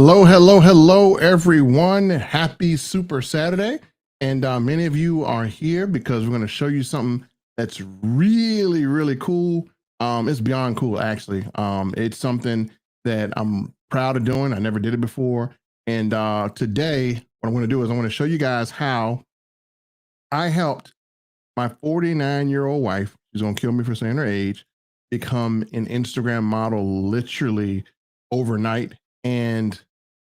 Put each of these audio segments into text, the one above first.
Hello, everyone. Happy Super Saturday. And many of you are here because we're going to show you something that's really cool. It's beyond cool, actually. It's something that I'm proud of doing. I never did it before. And today, what I'm going to do is I want to show you guys how I helped my 49-year-old wife, she's going to kill me for saying her age, become an Instagram model literally overnight. And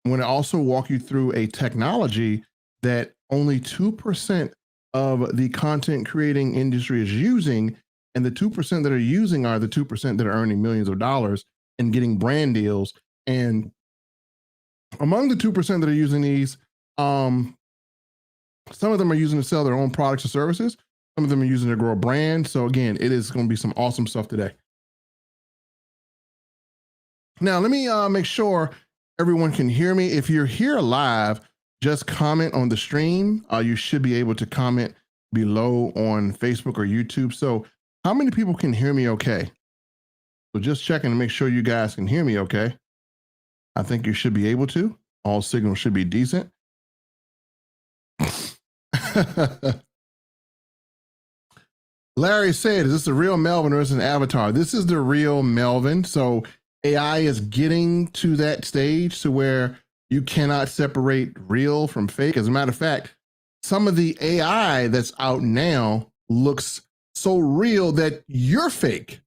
I'm going to also walk you through a technology that only 2% of the content creating industry is using. And the 2% that are using are the 2% that are earning millions of dollars and getting brand deals. And among the 2% that are using these, some of them are using to sell their own products or services. Some of them are using to grow a brand. So again, it is going to be some awesome stuff today. Now, let me make sure everyone can hear me. If you're here live, just comment on the stream. You should be able to comment below on Facebook or YouTube. So how many people can hear me okay? So just checking to make sure you guys can hear me okay. I think you should be able to. All signals should be decent. Larry said, is this the real Melvin or is it an avatar? This is the real Melvin. So AI is getting to that stage to where you cannot separate real from fake. As a matter of fact, some of the AI that's out now looks so real that you're fake.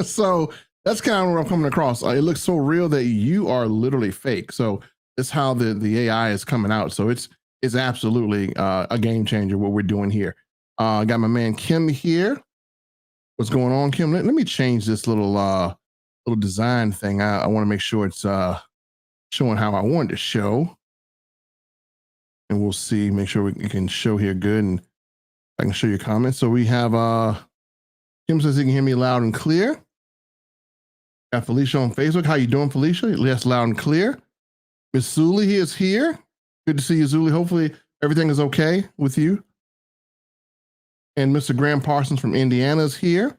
So that's kind of what I'm coming across. It looks so real that you are literally fake. So that's how the AI is coming out. So it's absolutely a game changer what we're doing here. I got my man Kim here. What's going on, Kim? Let me change this little design thing. I want to make sure it's showing how I want it to show. And we'll see, make sure we can show here good and I can show you comments. So we have Kim says he can hear me loud and clear. Got Felicia on Facebook. How you doing, Felicia? Yes, loud and clear. Miss Zuli is here. Good to see you, Zuli. Hopefully everything is okay with you. And Mr. Graham Parsons from Indiana is here.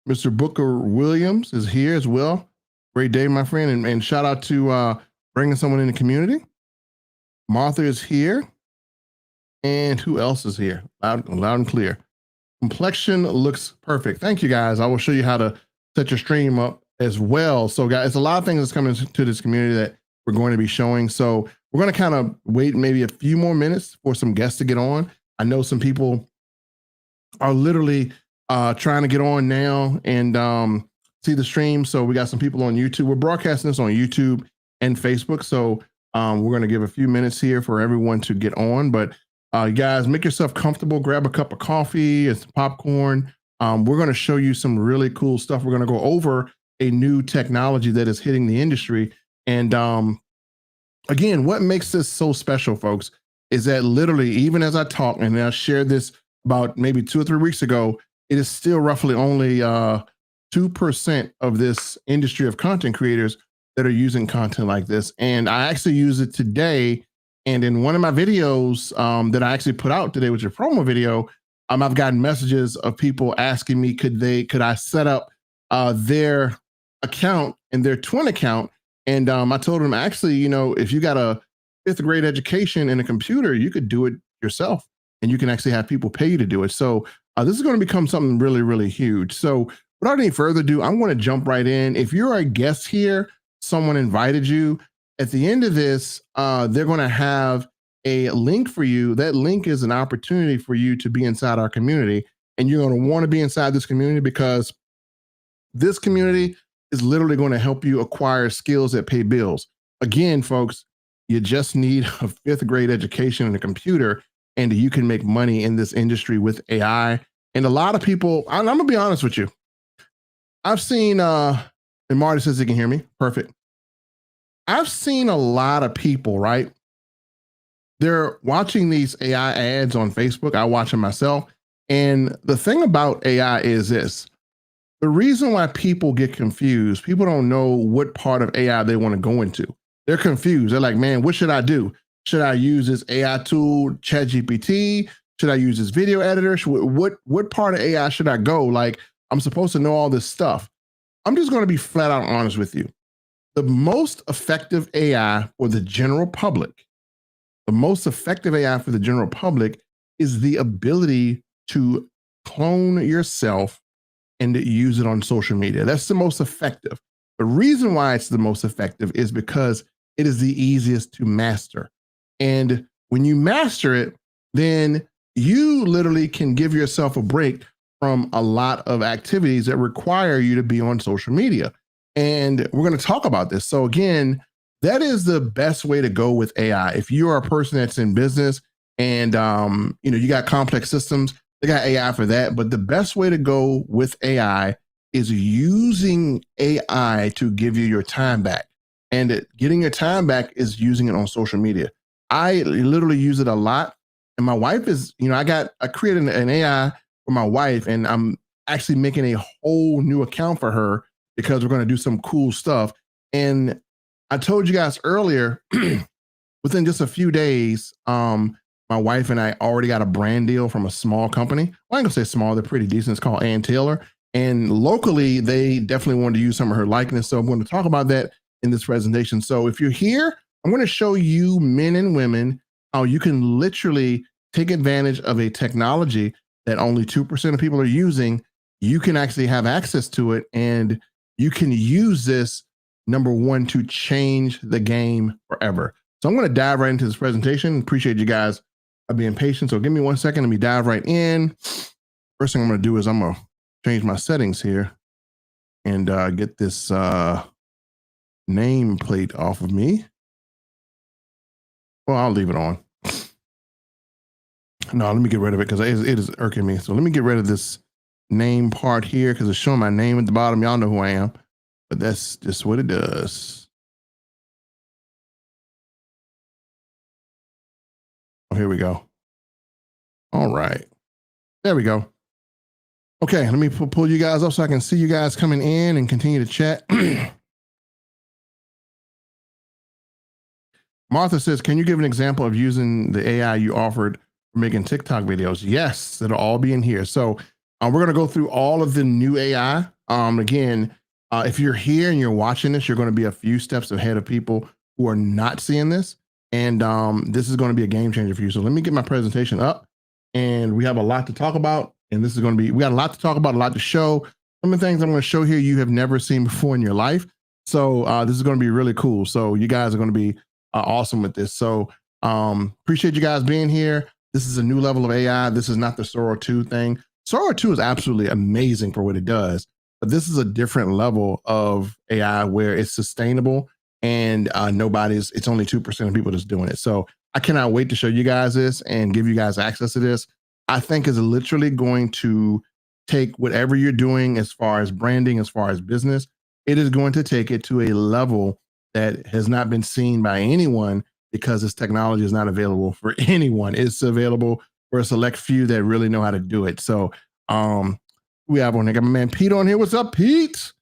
Mr. Booker Williams is here as well. Great day, my friend. And shout out to bringing someone in the community. Martha is here. And who else is here? Loud and clear. Complexion looks perfect. Thank you, guys. I will show you how to set your stream up as well. So, guys, it's a lot of things that's coming to this community that we're going to be showing. So we're going to kind of wait maybe a few more minutes for some guests to get on. I know some people are literally trying to get on now and see the stream. So we got some people on YouTube. We're broadcasting this on YouTube and Facebook. So we're going to give a few minutes here for everyone to get on. But guys, make yourself comfortable. Grab a cup of coffee and some popcorn. We're going to show you some really cool stuff. We're going to go over a new technology that is hitting the industry. And again, what makes this so special, folks, is that literally, even as I talk, and I shared this about maybe 2 or 3 weeks ago, it is still roughly only 2% of this industry of content creators that are using content like this. And I actually use it today. And in one of my videos that I actually put out today, which is a promo video, I've gotten messages of people asking me, could I set up their account and their twin account? And I told them, actually, you know, if you got a 5th grade education in a computer, you could do it yourself. And you can actually have people pay you to do it. So this is going to become something really huge. So without any further ado, I'm going to jump right in. If you're a guest here, someone invited you, at the end of this, they're going to have a link for you. That link is an opportunity for you to be inside our community. And you're going to want to be inside this community because this community is literally going to help you acquire skills that pay bills. Again, folks, you just need a 5th grade education and a computer, and you can make money in this industry with AI. And a lot of people, I'm going to be honest with you. I've seen, and Marty says he can hear me. Perfect. I've seen a lot of people, right? They're watching these AI ads on Facebook. I watch them myself. And the thing about AI is this. The reason why people get confused, people don't know what part of AI they want to go into. They're confused. They're like, man, what should I do? Should I use this AI tool, ChatGPT? Should I use this video editor? What part of AI should I go? Like, I'm supposed to know all this stuff. I'm just going to be flat out honest with you. the most effective AI for the general public, the most effective AI for the general public is the ability to clone yourself and to use it on social media. That's the most effective. The reason why it's the most effective is because it is the easiest to master. And when you master it, then you literally can give yourself a break from a lot of activities that require you to be on social media. And we're going to talk about this. So again, that is the best way to go with AI. If you are a person that's in business and you got complex systems, they got AI for that. But the best way to go with AI is using AI to give you your time back. And getting your time back is using it on social media. I literally use it a lot. And my wife is, I created an AI for my wife, and I'm actually making a whole new account for her because we're going to do some cool stuff. And I told you guys earlier, within just a few days, my wife and I already got a brand deal from a small company. Well, I ain't gonna say small, they're pretty decent. It's called Ann Taylor. And locally, they definitely wanted to use some of her likeness. So I'm going to talk about that in this presentation. So if you're here, I'm going to show you, men and women, how you can literally take advantage of a technology that only 2% of people are using. You can actually have access to it, and you can use this, number one, to change the game forever. So I'm going to dive right into this presentation. Appreciate you guys being patient. So give me 1 second. Let me dive right in. First thing I'm going to do is I'm going to change my settings here and get this nameplate off of me. Well, I'll leave it on. No, let me get rid of it because it is irking me. So let me get rid of this name part here because it's showing my name at the bottom. Y'all know who I am, but that's just what it does. Oh, here we go. All right. There we go. Okay, let me pull you guys up so I can see you guys coming in and continue to chat. Martha says, can you give an example of using the AI you offered for making TikTok videos? Yes, it'll all be in here. So we're going to go through all of the new AI. Again, if you're here and you're watching this, you're going to be a few steps ahead of people who are not seeing this. And this is going to be a game changer for you. So let me get my presentation up. And we have a lot to talk about. And this is going to be, we got a lot to talk about, a lot to show. Some of the things I'm going to show here you have never seen before in your life. So this is going to be really cool. So you guys are going to be awesome with this. So appreciate you guys being here. This is a new level of AI. This is not the Sora 2 thing. Sora 2 is absolutely amazing for what it does, but this is a different level of AI where it's sustainable and it's only 2% of people that's doing it. So I cannot wait to show you guys this and give you guys access to this. I think is literally going to take whatever you're doing as far as branding, as far as business, it is going to take it to a level that has not been seen by anyone because this technology is not available for anyone. It's available for a select few that really know how to do it. So we have on there, got my man Pete on here. What's up, Pete?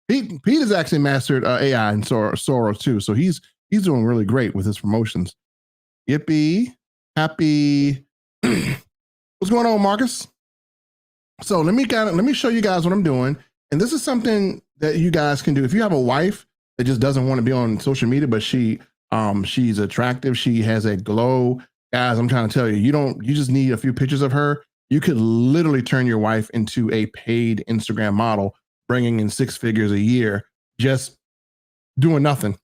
Pete has actually mastered AI and Sora too. So he's doing really great with his promotions. Yippee, happy. What's going on, Marcus? So let me show you guys what I'm doing. And this is something that you guys can do. If you have a wife that just doesn't want to be on social media, but she's attractive, she has a glow. Guys, I'm trying to tell you, you just need a few pictures of her. You could literally turn your wife into a paid Instagram model, bringing in 6 figures a year, just doing nothing.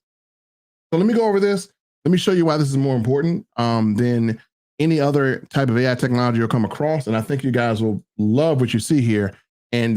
So let me go over this. Let me show you why this is more important than any other type of AI technology you'll come across. And I think you guys will love what you see here. And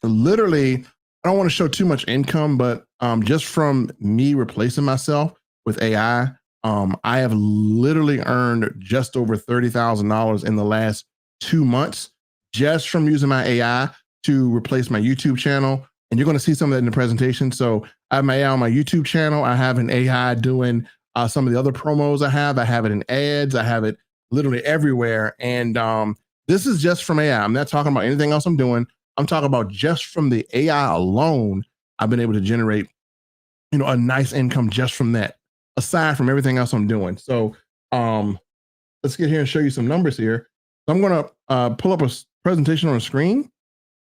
literally, I don't want to show too much income, but just from me replacing myself with AI, I have literally earned just over $30,000 in the last 2 months just from using my AI to replace my YouTube channel. And you're going to see some of that in the presentation. So I have my AI on my YouTube channel. I have an AI doing some of the other promos I have. I have it in ads. I have it literally everywhere. And this is just from AI. I'm not talking about anything else I'm doing. I'm talking about just from the AI alone, I've been able to generate, a nice income just from that, aside from everything else I'm doing. So let's get here and show you some numbers here. So I'm going to pull up a presentation on the screen,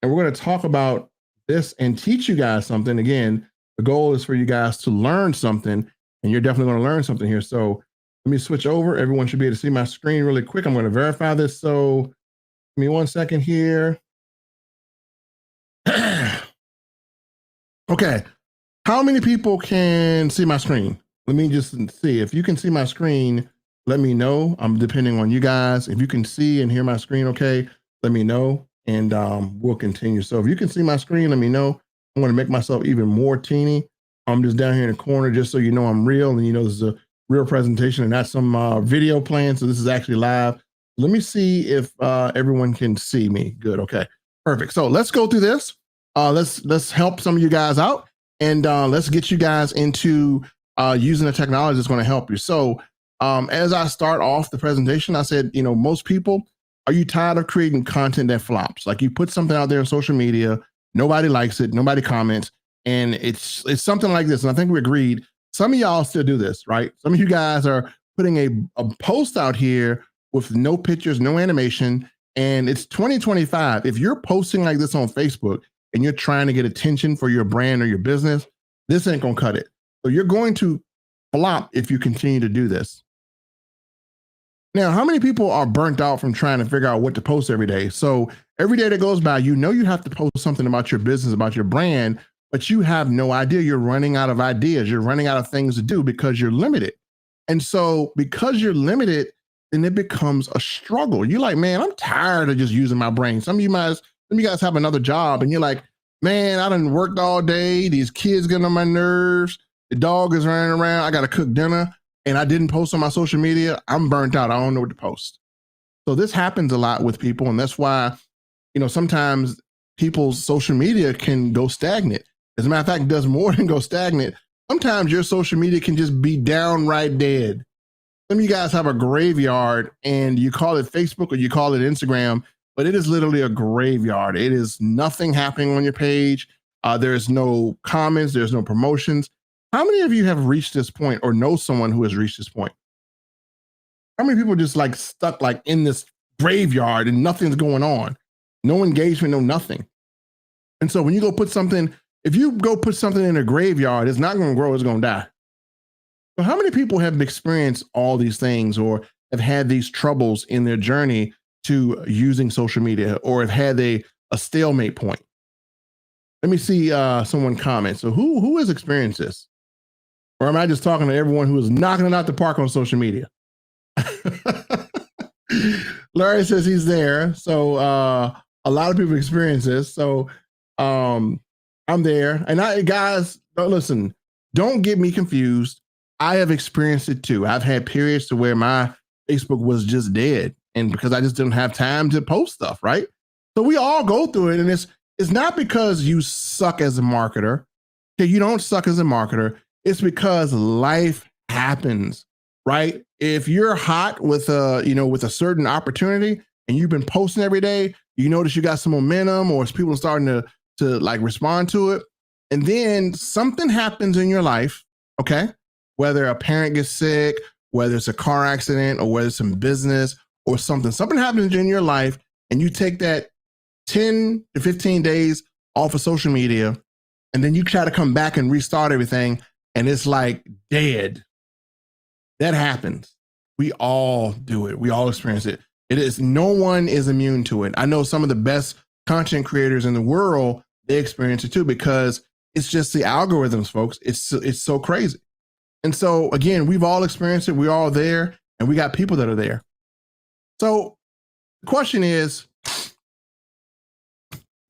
and we're going to talk about this and teach you guys something. Again, The goal is for you guys to learn something, and you're definitely going to learn something here. So let me switch over. Everyone should be able to see my screen really quick. I'm going to verify this. So give me 1 second here. Okay. How many people can see my screen? Let me just see. If you can see my screen, let me know. I'm depending on you guys. If you can see and hear my screen, okay, let me know, and we'll continue. So if you can see my screen, let me know. I'm going to make myself even more teeny. I'm just down here in the corner just so you know I'm real, and you know this is a real presentation and not some video playing. So this is actually live. Let me see if everyone can see me. Good. Okay. Perfect. So let's go through this. Let's help some of you guys out, and let's get you guys into using the technology that's going to help you. So as I start off the presentation, I said, you know, most people, are you tired of creating content that flops? Like you put something out there on social media, nobody likes it, nobody comments, and it's something like this. And I think we agreed. Some of y'all still do this, right? Some of you guys are putting a post out here with no pictures, no animation, and it's 2025. If you're posting like this on Facebook and you're trying to get attention for your brand or your business, this ain't gonna cut it. So you're going to flop if you continue to do this. Now, how many people are burnt out from trying to figure out what to post every day? So every day that goes by, you know you have to post something about your business, about your brand, but you have no idea. You're running out of ideas. You're running out of things to do because you're limited. And so because you're limited, then it becomes a struggle. You're like, man, I'm tired of just using my brain. Some of you guys have another job and you're like, man, I done worked all day. These kids getting on my nerves. The dog is running around. I got to cook dinner and I didn't post on my social media. I'm burnt out. I don't know what to post. So this happens a lot with people. And that's why, you know, sometimes people's social media can go stagnant. As a matter of fact, it does more than go stagnant. Sometimes your social media can just be downright dead. Some of you guys have a graveyard and you call it Facebook or you call it Instagram, but it is literally a graveyard. It is nothing happening on your page. There's no comments. There's no promotions. How many of you have reached this point or know someone who has reached this point? How many people just like stuck like in this graveyard and nothing's going on? No engagement, no nothing. And so when you go put something, if you go put something in a graveyard, it's not going to grow, it's going to die. So how many people have experienced all these things or have had these troubles in their journey to using social media or have had a stalemate point? Let me see someone comment. So who has experienced this? Or am I just talking to everyone who is knocking it out the park on social media? Larry says he's there. So a lot of people experience this. So I'm there. And guys, listen, don't get me confused. I have experienced it too. I've had periods to where my Facebook was just dead. And because I just didn't have time to post stuff, right? So we all go through it. And it's not because you suck as a marketer. Okay, you don't suck as a marketer. It's because life happens, right? If you're hot with a certain opportunity and you've been posting every day, you notice you got some momentum or people are starting to like respond to it. And then something happens in your life, okay? Whether a parent gets sick, whether it's a car accident or whether it's some business or something happens in your life and you take that 10 to 15 days off of social media and then you try to come back and restart everything and it's like dead. That happens. We all do it. We all experience it. No one is immune to it. I know some of the best content creators in the world, they experience it too because it's just the algorithms, folks. It's so crazy. And so again, we've all experienced it. We're all there and we got people that are there. So the question is,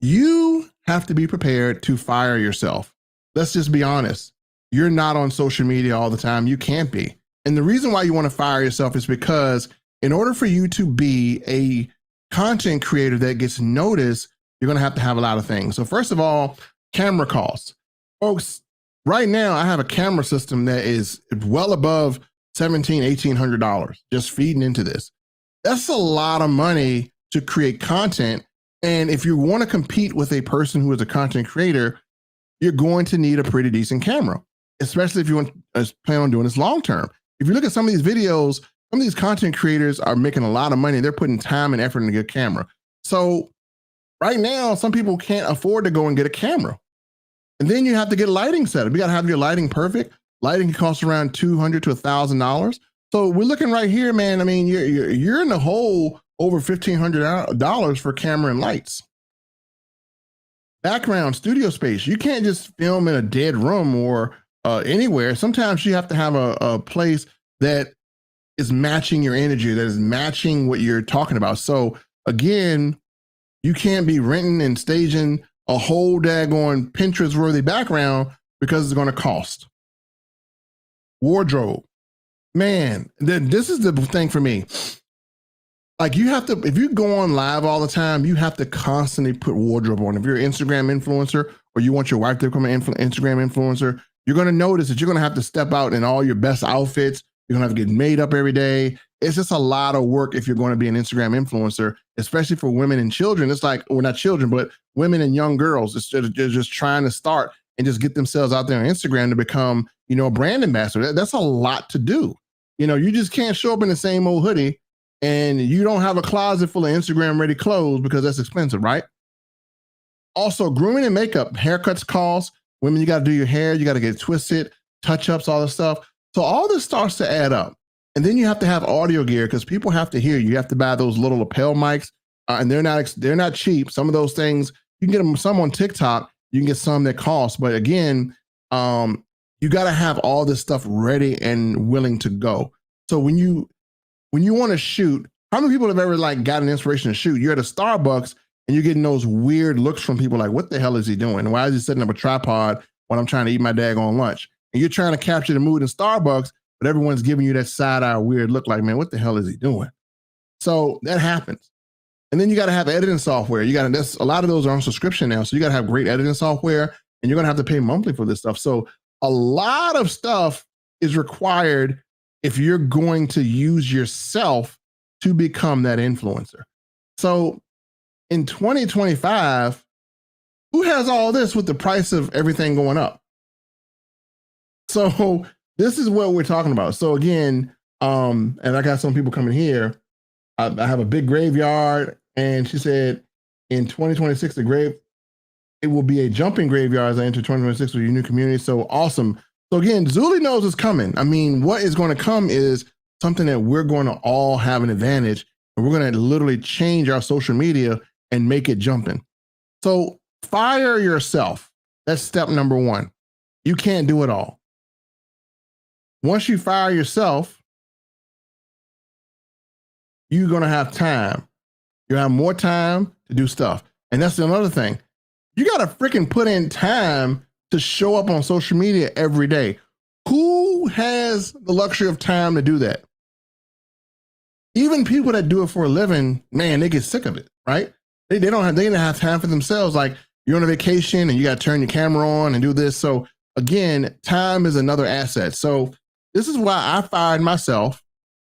you have to be prepared to fire yourself. Let's just be honest. You're not on social media all the time. You can't be. And the reason why you want to fire yourself is because in order for you to be a content creator that gets noticed, you're going to have a lot of things. So first of all, camera costs. Folks, right now I have a camera system that is well above $1,700, $1,800 just feeding into this. That's a lot of money to create content. And if you want to compete with a person who is a content creator, you're going to need a pretty decent camera, especially if you want to plan on doing this long term. If you look at some of these videos, some of these content creators are making a lot of money. They're putting time and effort in a good camera. So right now, some people can't afford to go and get a camera. And then you have to get lighting set up. You got to have your lighting perfect. Lighting costs around $200 to $1,000. So we're looking right here, man. I mean, you're in the hole over $1,500 for camera and lights. Background, studio space. You can't just film in a dead room or anywhere. Sometimes you have to have a place that is matching your energy, that is matching what you're talking about. So again, you can't be renting and staging a whole daggone Pinterest-worthy background because it's going to cost. Wardrobe. Man, this is the thing for me. Like, you have to, if you go on live all the time, you have to constantly put wardrobe on. If you're an Instagram influencer or you want your wife to become an Instagram influencer, you're going to notice that you're going to have to step out in all your best outfits. You're going to have to get made up every day. It's just a lot of work if you're going to be an Instagram influencer, especially for women and children. It's like, well, not children, but women and young girls. They're just trying to start and just get themselves out there on Instagram to become, a brand ambassador. That's a lot to do. You just can't show up in the same old hoodie and you don't have a closet full of Instagram ready clothes because that's expensive, right? Also, grooming and makeup, haircuts cost. Women, you got to do your hair. You got to get it twisted, touch-ups, all this stuff. So all this starts to add up. And then you have to have audio gear because people have to hear you. You have to buy those little lapel mics, and they're not cheap. Some of those things, you can get them some on TikTok. You can get some that cost. But again, you got to have all this stuff ready and willing to go. So when you want to shoot, how many people have ever got an inspiration to shoot? You're at a Starbucks and you're getting those weird looks from people like, what the hell is he doing? Why is he setting up a tripod when I'm trying to eat my daggone lunch? And you're trying to capture the mood in Starbucks, but everyone's giving you that side-eye weird look like, man, what the hell is he doing? So that happens. And then you got to have editing software. A lot of those are on subscription now. So you got to have great editing software and you're going to have to pay monthly for this stuff. So a lot of stuff is required if you're going to use yourself to become that influencer. So in 2025, who has all this with the price of everything going up? So this is what we're talking about. So again, and I got some people coming here. I have a big graveyard, and she said in 2026, it will be a jumping graveyard as I enter 2026 with your new community. So awesome. So again, Zuli knows it's coming. I mean, what is going to come is something that we're going to all have an advantage, and we're going to literally change our social media and make it jumping. So fire yourself. That's step number one. You can't do it all. Once you fire yourself, you're going to have time. You'll have more time to do stuff. And that's another thing. You got to freaking put in time to show up on social media every day. Who has the luxury of time to do that? Even people that do it for a living, man, they get sick of it, right? They don't have time for themselves. Like, you're on a vacation and you got to turn your camera on and do this. So again, time is another asset. So this is why I fired myself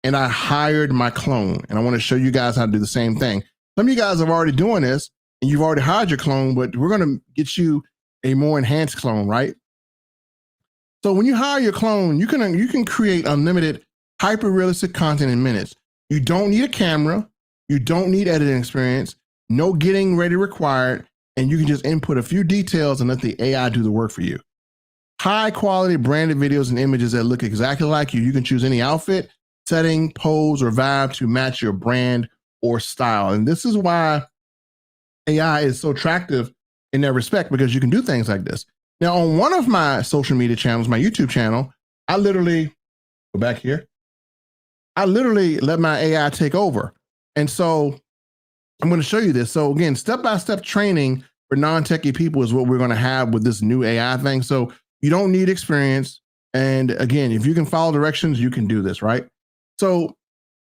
and I hired my clone. And I want to show you guys how to do the same thing. Some of you guys are already doing this and you've already hired your clone, but we're going to get you a more enhanced clone, right? So when you hire your clone, you can create unlimited hyper-realistic content in minutes. You don't need a camera. You don't need editing experience. No getting ready required. And you can just input a few details and let the AI do the work for you. High quality branded videos and images that look exactly like you. You can choose any outfit, setting, pose, or vibe to match your brand or style. And this is why AI is so attractive in that respect, because you can do things like this. Now, on one of my social media channels, my YouTube channel, I literally let my AI take over. And so I'm going to show you this. So again, step-by-step training for non-techie people is what we're going to have with this new AI thing. So you don't need experience. And again, if you can follow directions, you can do this, right? So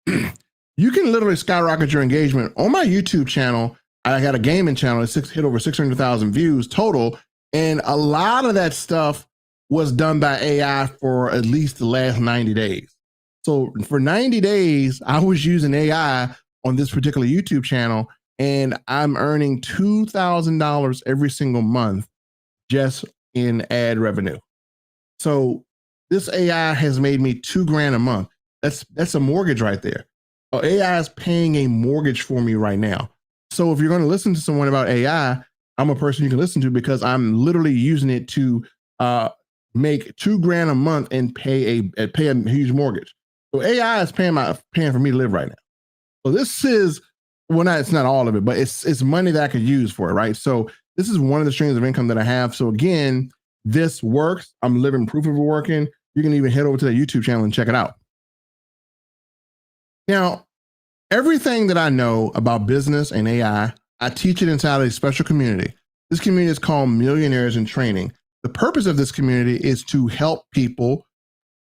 you can literally skyrocket your engagement. On my YouTube channel, I got a gaming channel that hit over 600,000 views total. And a lot of that stuff was done by AI for at least the last 90 days. So for 90 days, I was using AI on this particular YouTube channel, and I'm earning $2,000 every single month just in ad revenue. So this AI has made me $2,000 a month. That's a mortgage right there. AI is paying a mortgage for me right now. So if you're going to listen to someone about AI, I'm a person you can listen to because I'm literally using it to uh, make $2,000 a month and pay a huge mortgage. So AI is paying for me to live right now. So this is, well, not, it's not all of it, but it's money that I could use for it, right? So this is one of the streams of income that I have. So again, this works. I'm living proof of it working. You can even head over to the YouTube channel and check it out. Now, everything that I know about business and AI, I teach it inside of a special community. This community is called Millionaires in Training. The purpose of this community is to help people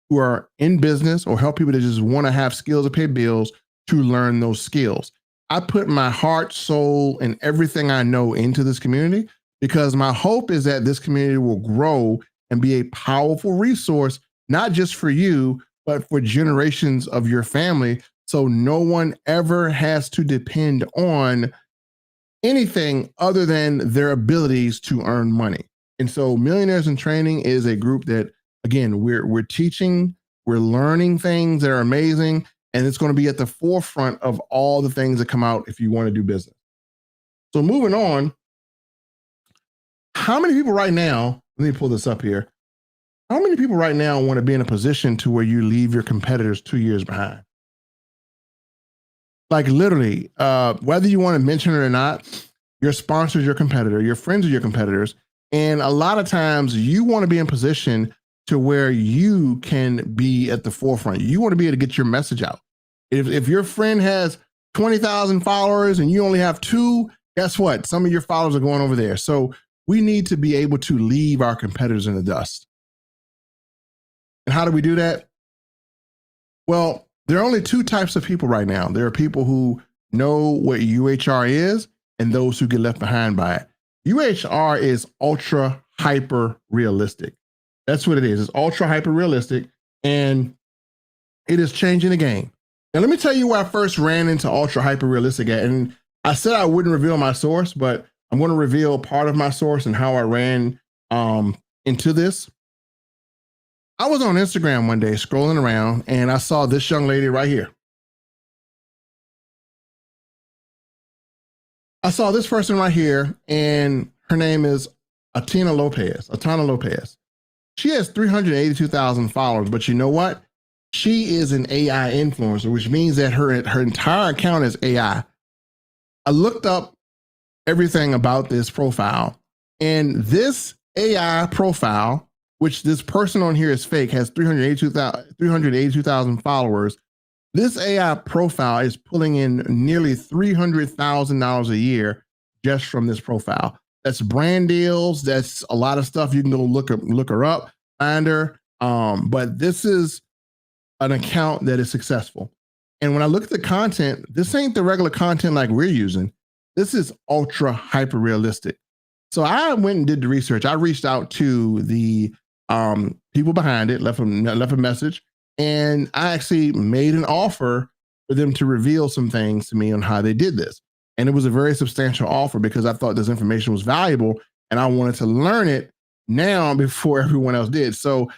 who are in business or help people that just want to have skills to pay bills to learn those skills. I put my heart, soul, and everything I know into this community because my hope is that this community will grow and be a powerful resource, not just for you, but for generations of your family. So no one ever has to depend on anything other than their abilities to earn money. And so Millionaires in Training is a group that, again, we're teaching, we're learning things that are amazing, and it's going to be at the forefront of all the things that come out if you want to do business. So moving on, how many people right now, let me pull this up here. How many people right now want to be in a position to where you leave your competitors 2 years behind? Like literally, whether you want to mention it or not, your sponsor is your competitor, your friends are your competitors. And a lot of times you want to be in position to where you can be at the forefront. You want to be able to get your message out. If your friend has 20,000 followers and you only have 2, guess what? Some of your followers are going over there. So we need to be able to leave our competitors in the dust. And how do we do that? Well, there are only 2 types of people right now. There are people who know what UHR is and those who get left behind by it. UHR is ultra hyper realistic. That's what it is. It's ultra hyper realistic and it is changing the game. Now, let me tell you where I first ran into ultra hyper realistic at. And I said I wouldn't reveal my source, but I'm going to reveal part of my source and how I ran into this. I was on Instagram one day scrolling around and I saw this young lady right here. I saw this person right here and her name is Atana Lopez. She has 382,000 followers, but you know what? She is an AI influencer, which means that her entire account is AI. I looked up everything about this profile and this AI profile, which this person on here is fake, has 382,000 followers. This AI profile is pulling in nearly $300,000 a year just from this profile. That's brand deals. That's a lot of stuff. You can go look her up, find her. But this is an account that is successful. And when I look at the content, this ain't the regular content like we're using. This is ultra hyper realistic. So I went and did the research. I reached out to the people behind it, left a message, and I actually made an offer for them to reveal some things to me on how they did this. And it was a very substantial offer because I thought this information was valuable and I wanted to learn it now before everyone else did. So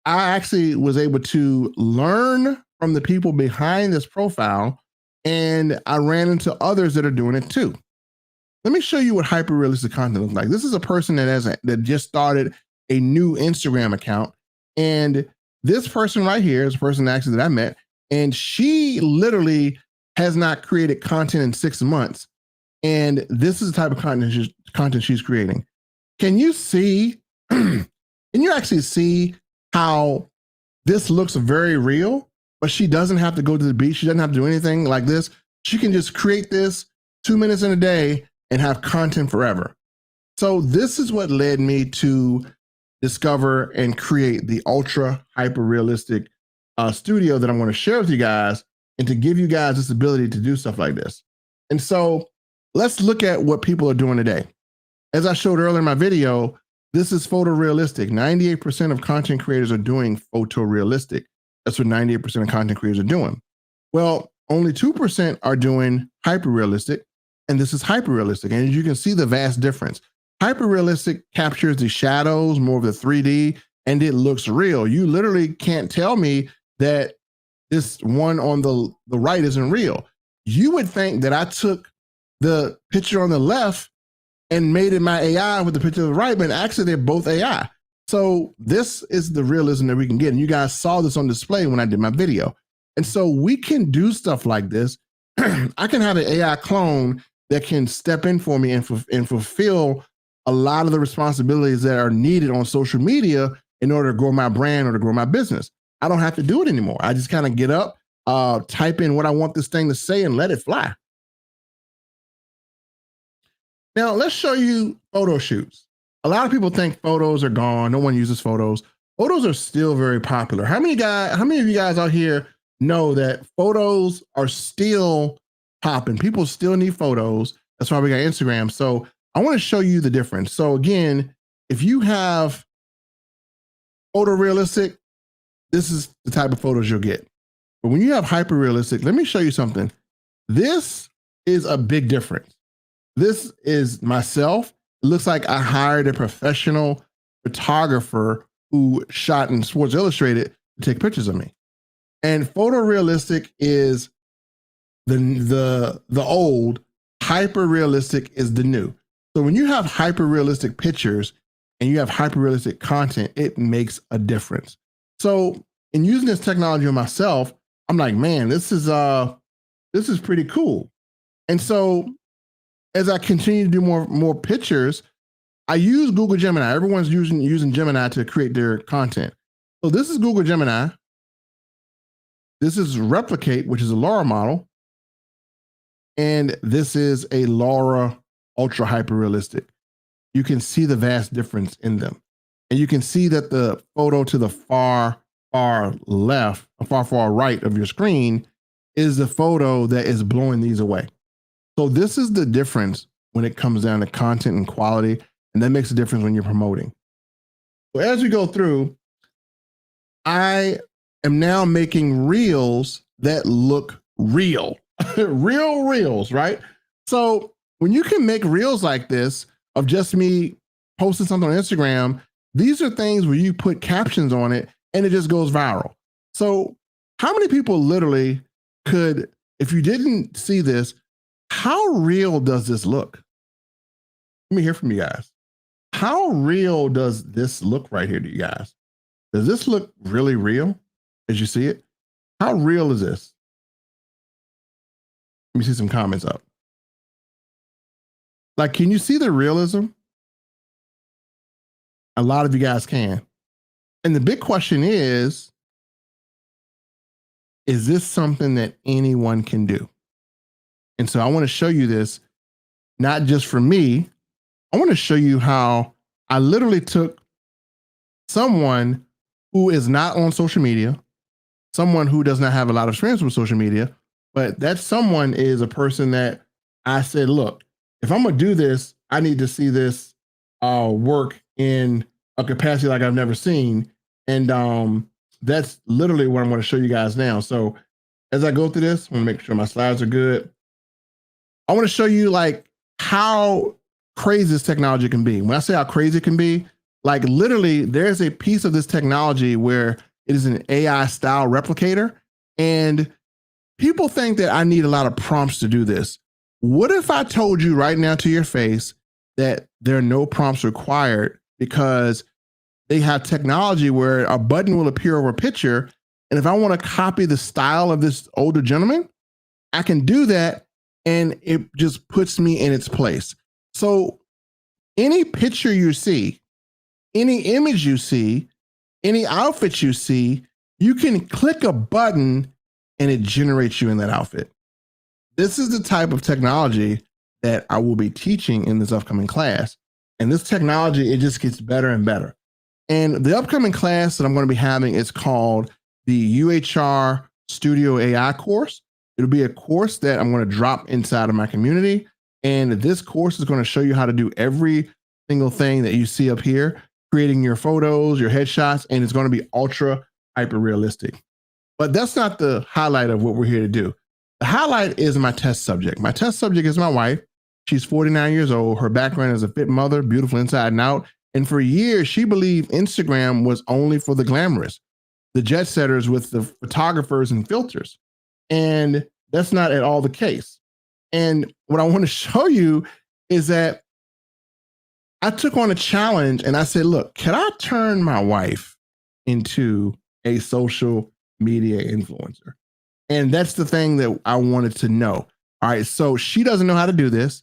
I actually was able to learn from the people behind this profile, and I ran into others that are doing it too. Let me show you what hyper realistic content looks like. This is a person that just started a new Instagram account, and this person right here is a person actually that I met, and she literally has not created content in 6 months, and this is the type of content she's creating. Can you see? Can you actually see how this looks very real? But she doesn't have to go to the beach. She doesn't have to do anything like this. She can just create this 2 minutes in a day and have content forever. So this is what led me to discover and create the ultra hyper realistic studio that I'm going to share with you guys and to give you guys this ability to do stuff like this. And so let's look at what people are doing today. As I showed earlier in my video, this is photorealistic. 98% of content creators are doing photorealistic. That's what 98% of content creators are doing. Well, only 2% are doing hyper-realistic, and this is hyper-realistic. And you can see the vast difference. Hyper-realistic captures the shadows, more of the 3D, and it looks real. You literally can't tell me that this one on the right isn't real. You would think that I took the picture on the left and made it my AI with the picture of the right, but actually they're both AI. So this is the realism that we can get. And you guys saw this on display when I did my video. And so we can do stuff like this. I can have an AI clone that can step in for me and fulfill a lot of the responsibilities that are needed on social media in order to grow my brand or to grow my business. I don't have to do it anymore. I just kind of get up, type in what I want this thing to say and let it fly. Now let's show you photo shoots. A lot of people think photos are gone. No one uses photos. Photos are still very popular. How many of you guys out here know that photos are still popping? People still need photos. That's why we got Instagram. So I want to show you the difference. So again, if you have photorealistic, this is the type of photos you'll get. But when you have hyper realistic, let me show you something. This is a big difference. This is myself. It looks like I hired a professional photographer who shot in Sports Illustrated to take pictures of me. And photorealistic is the old, hyper realistic is the new. So when you have hyper realistic pictures and you have hyper realistic content, it makes a difference. So in using this technology on myself, I'm like, man, this is pretty cool. And so as I continue to do more pictures, I use Google Gemini. Everyone's using Gemini to create their content. So this is Google Gemini. This is Replicate, which is a LoRa model. And this is a LoRa Ultra Hyper Realistic. You can see the vast difference in them. And you can see that the photo to the far left, far right of your screen is the photo that is blowing these away. So this is the difference when it comes down to content and quality. And that makes a difference when you're promoting. So as we go through, I am now making reels that look real. Real reels, right? So when you can make reels like this of just me posting something on Instagram, these are things where you put captions on it and it just goes viral. So how many people literally could, if you didn't see this, how real does this look? Let me hear from you guys. How real does this look right here to you guys? Does this look really real as you see it? How real is this? Let me see some comments up. Like, can you see the realism? A lot of you guys can. And the big question is this something that anyone can do? And so I want to show you this, not just for me. I want to show you how I literally took someone who is not on social media, someone who does not have a lot of experience with social media, but that someone is a person that I said, look, if I'm going to do this, I need to see this work in a capacity like I've never seen. And that's literally what I'm going to show you guys now. So as I go through this, I want to make sure my slides are good. I want to show you like how crazy this technology can be. When I say how crazy it can be, like literally there's a piece of this technology where it is an AI style replicator. And people think that I need a lot of prompts to do this. What if I told you right now to your face that there are no prompts required because they have technology where a button will appear over a picture. And if I want to copy the style of this older gentleman, I can do that. And it just puts me in its place. So any picture you see, any image you see, any outfit you see, you can click a button and it generates you in that outfit. This is the type of technology that I will be teaching in this upcoming class. And this technology, it just gets better and better. And the upcoming class that I'm going to be having is called the UHR Studio AI course. It'll be a course that I'm going to drop inside of my community. And this course is going to show you how to do every single thing that you see up here, creating your photos, your headshots, and it's going to be ultra hyper realistic. But that's not the highlight of what we're here to do. The highlight is my test subject. My test subject is my wife. She's 49 years old. Her background is a fit mother, beautiful inside and out. And for years, she believed Instagram was only for the glamorous, the jet setters with the photographers and filters. And that's not at all the case. And what I want to show you is that I took on a challenge and I said, look, can I turn my wife into a social media influencer? And that's the thing that I wanted to know. All right. So she doesn't know how to do this.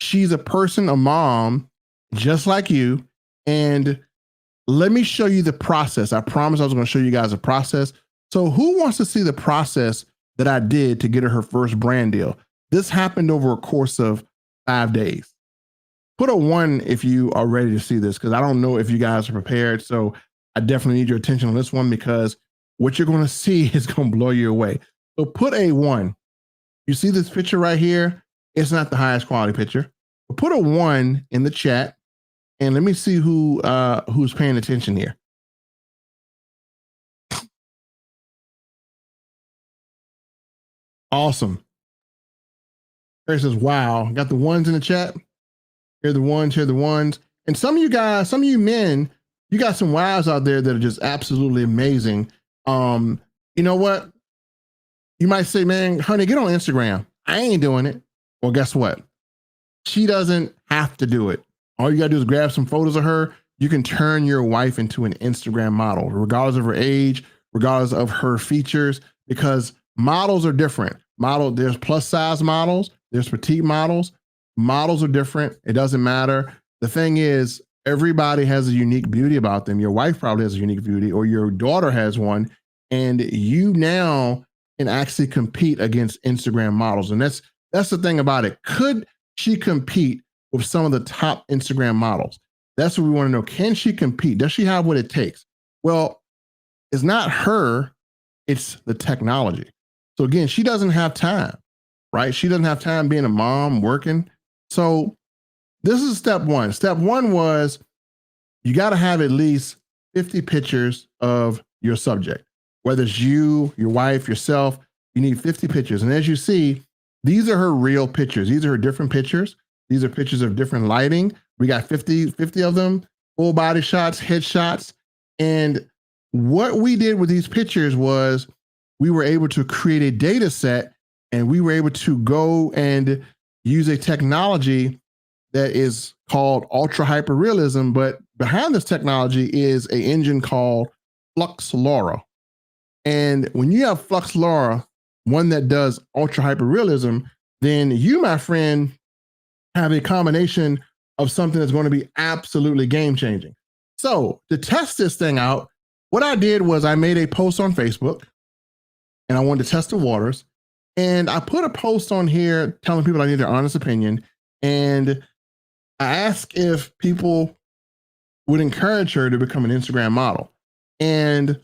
She's a person, a mom, just like you. And let me show you the process. I promised I was going to show you guys a process. So who wants to see the process that I did to get her first brand deal? This happened over a course of 5 days. Put a 1 if you are ready to see this, because I don't know if you guys are prepared. So I definitely need your attention on this one, because what you're going to see is going to blow you away. So put a 1. You see this picture right here? It's not the highest quality picture. But put a 1 in the chat, and let me see who's paying attention here. Awesome. There says, wow, got the 1s in the chat. Here are the 1s, here are the 1s. And some of you guys, some of you men, you got some wives out there that are just absolutely amazing. You know what? You might say, man, honey, get on Instagram. I ain't doing it. Well, guess what? She doesn't have to do it. All you gotta do is grab some photos of her. You can turn your wife into an Instagram model, regardless of her age, regardless of her features, because models are different. There's plus size models, there's petite models. Models are different. It doesn't matter. The thing is, everybody has a unique beauty about them. Your wife probably has a unique beauty, or your daughter has one, and you now can actually compete against Instagram models. And that's the thing about it. Could she compete with some of the top Instagram models? That's what we want to know. Can she compete? Does she have what it takes? Well, it's not her, it's the technology. So again, she doesn't have time, right? She doesn't have time being a mom, working. So this is step 1. Step 1 was, you got to have at least 50 pictures of your subject, whether it's you, your wife, yourself. You need 50 pictures. And as you see, these are her real pictures. These are her different pictures. These are pictures of different lighting. We got 50 of them, full body shots, headshots. And what we did with these pictures was, we were able to create a data set, and we were able to go and use a technology that is called ultra hyper realism. But behind this technology is an engine called Flux LoRa. And when you have Flux LoRa, one that does ultra hyper realism, then you, my friend, have a combination of something that's going to be absolutely game changing. So to test this thing out, what I did was I made a post on Facebook, and I wanted to test the waters. And I put a post on here telling people I need their honest opinion. And I asked if people would encourage her to become an Instagram model. And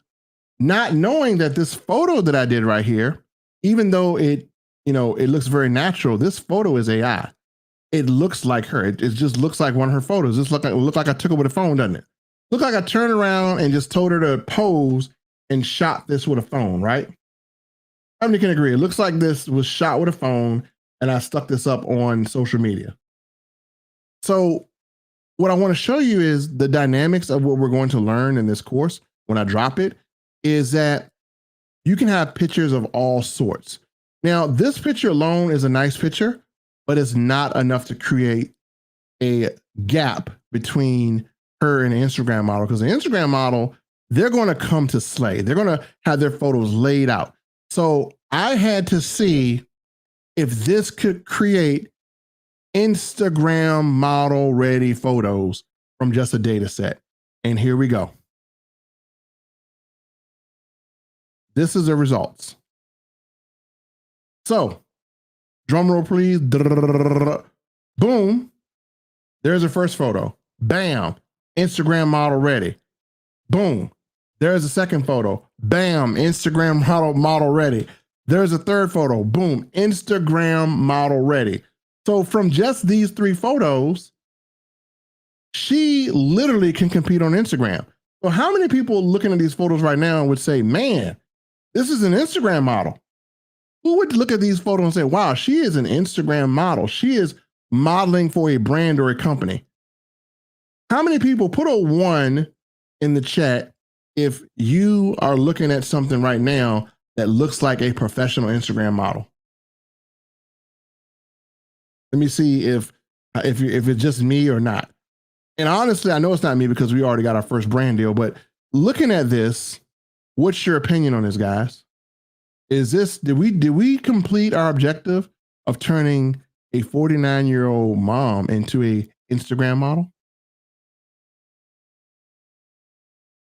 not knowing that this photo that I did right here, even though it looks very natural, this photo is AI. It looks like her. It just looks like one of her photos. It look like I took it with a phone, doesn't it? Look like I turned around and just told her to pose and shot this with a phone, right? How many can agree? It looks like this was shot with a phone, and I stuck this up on social media. So what I want to show you is the dynamics of what we're going to learn in this course when I drop it, is that you can have pictures of all sorts. Now, this picture alone is a nice picture, but it's not enough to create a gap between her and an Instagram model, because the Instagram model, they're going to come to slay. They're going to have their photos laid out. So I had to see if this could create Instagram model ready photos from just a data set. And here we go. This is the results. So drum roll, please. Boom. There's the first photo. Bam. Instagram model ready. Boom. There's a second photo. Bam. Instagram model ready. There's a third photo. Boom. Instagram model ready. So from just these 3 photos, she literally can compete on Instagram. So how many people looking at these photos right now would say, man, this is an Instagram model? Who would look at these photos and say, wow, she is an Instagram model? She is modeling for a brand or a company. How many people, put a 1 in the chat if you are looking at something right now that looks like a professional Instagram model? Let me see if it's just me or not. And honestly, I know it's not me because we already got our first brand deal, but looking at this, what's your opinion on this, guys? Is this, did we complete our objective of turning a 49-year-old mom into a Instagram model?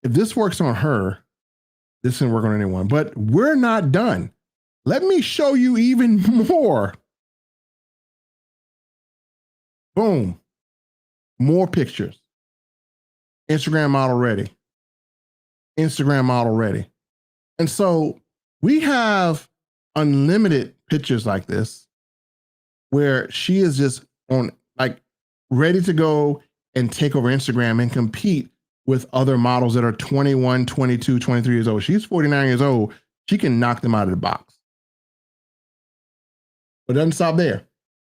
If this works on her, this can work on anyone, but we're not done. Let me show you even more. Boom. More pictures. Instagram model ready. Instagram model ready. And so we have unlimited pictures like this where she is just on, like, ready to go and take over Instagram and compete with other models that are 21, 22, 23 years old. She's 49 years old. She can knock them out of the box. But it doesn't stop there.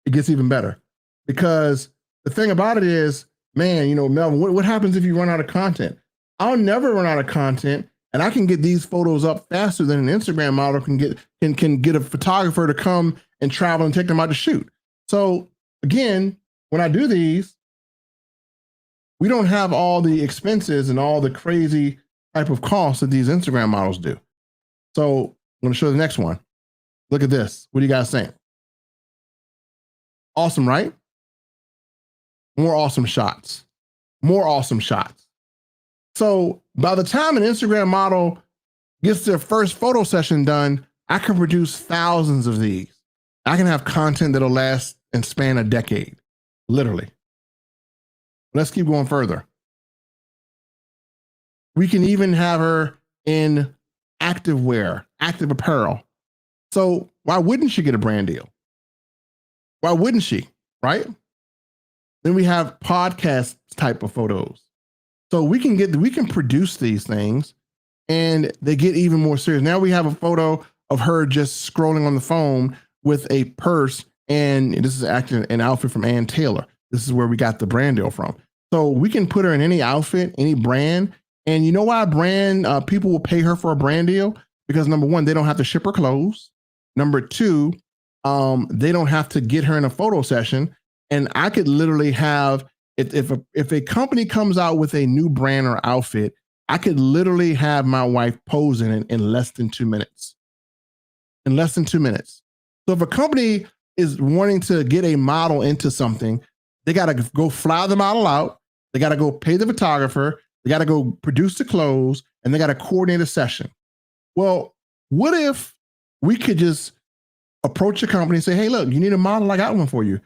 It gets even better. Because the thing about it is, man, you know, Melvin, what happens if you run out of content? I'll never run out of content, and I can get these photos up faster than an Instagram model can get a photographer to come and travel and take them out to shoot. So again, when I do these, we don't have all the expenses and all the crazy type of costs that these Instagram models do. So I'm going to show the next one. Look at this. What do you guys think? Awesome, right? More awesome shots. More awesome shots. So by the time an Instagram model gets their first photo session done, I can produce thousands of these. I can have content that'll last and span a decade, literally. Let's keep going further. We can even have her in active wear, active apparel. So why wouldn't she get a brand deal? Why wouldn't she, right? Then we have podcast type of photos. So we can produce these things and they get even more serious. Now we have a photo of her just scrolling on the phone with a purse, and this is actually an outfit from Ann Taylor. This is where we got the brand deal from. So we can put her in any outfit, any brand. And you know why people will pay her for a brand deal? Because number one, they don't have to ship her clothes. Number two, they don't have to get her in a photo session. And I could literally have, if a company comes out with a new brand or outfit, I could literally have my wife pose in it in less than 2 minutes. In less than 2 minutes. So if a company is wanting to get a model into something, they got to go fly the model out. They got to go pay the photographer. They got to go produce the clothes, and they got to coordinate a session. Well, what if we could just approach a company and say, hey, look, you need a model? I got one for you.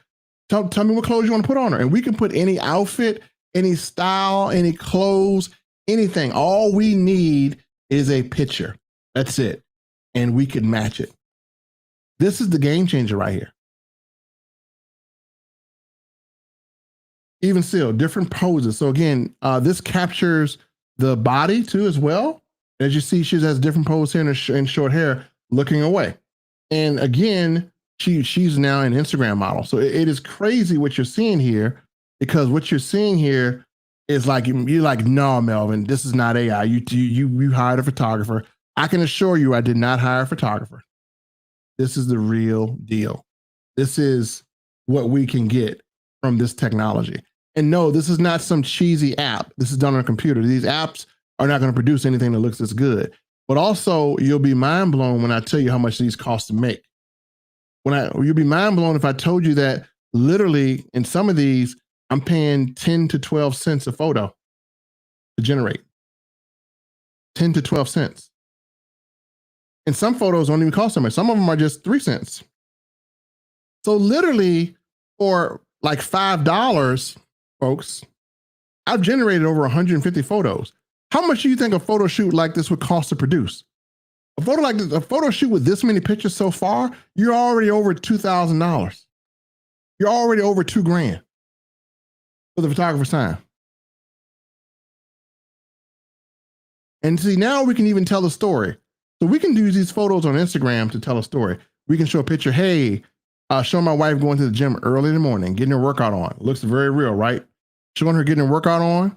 Tell me what clothes you want to put on her. And we can put any outfit, any style, any clothes, anything. All we need is a picture. That's it. And we can match it. This is the game changer right here. Even still, different poses. So again, this captures the body too as well. As you see, she has different poses here in short hair looking away. And again, she's now an Instagram model. So it is crazy what you're seeing here, because what you're seeing here is like, you're like, no, Melvin, this is not AI. You hired a photographer. I can assure you I did not hire a photographer. This is the real deal. This is what we can get from this technology. And no, this is not some cheesy app. This is done on a computer. These apps are not going to produce anything that looks as good. But also, you'll be mind blown when I tell you how much these cost to make. You'll be mind blown if I told you that literally in some of these, I'm paying 10 to 12 cents a photo to generate. 10 to 12 cents. And some photos don't even cost so much. Some of them are just 3 cents. So literally for like $5, folks, I've generated over 150 photos. How much do you think a photo shoot like this would cost to produce? A photo like this, a photo shoot with this many pictures so far, you're already over $2,000. You're already over $2,000 for the photographer's time. And see, now we can even tell a story. So we can use these photos on Instagram to tell a story. We can show a picture. Hey, show my wife going to the gym early in the morning, getting her workout on. Looks very real, right? Showing her getting her workout on,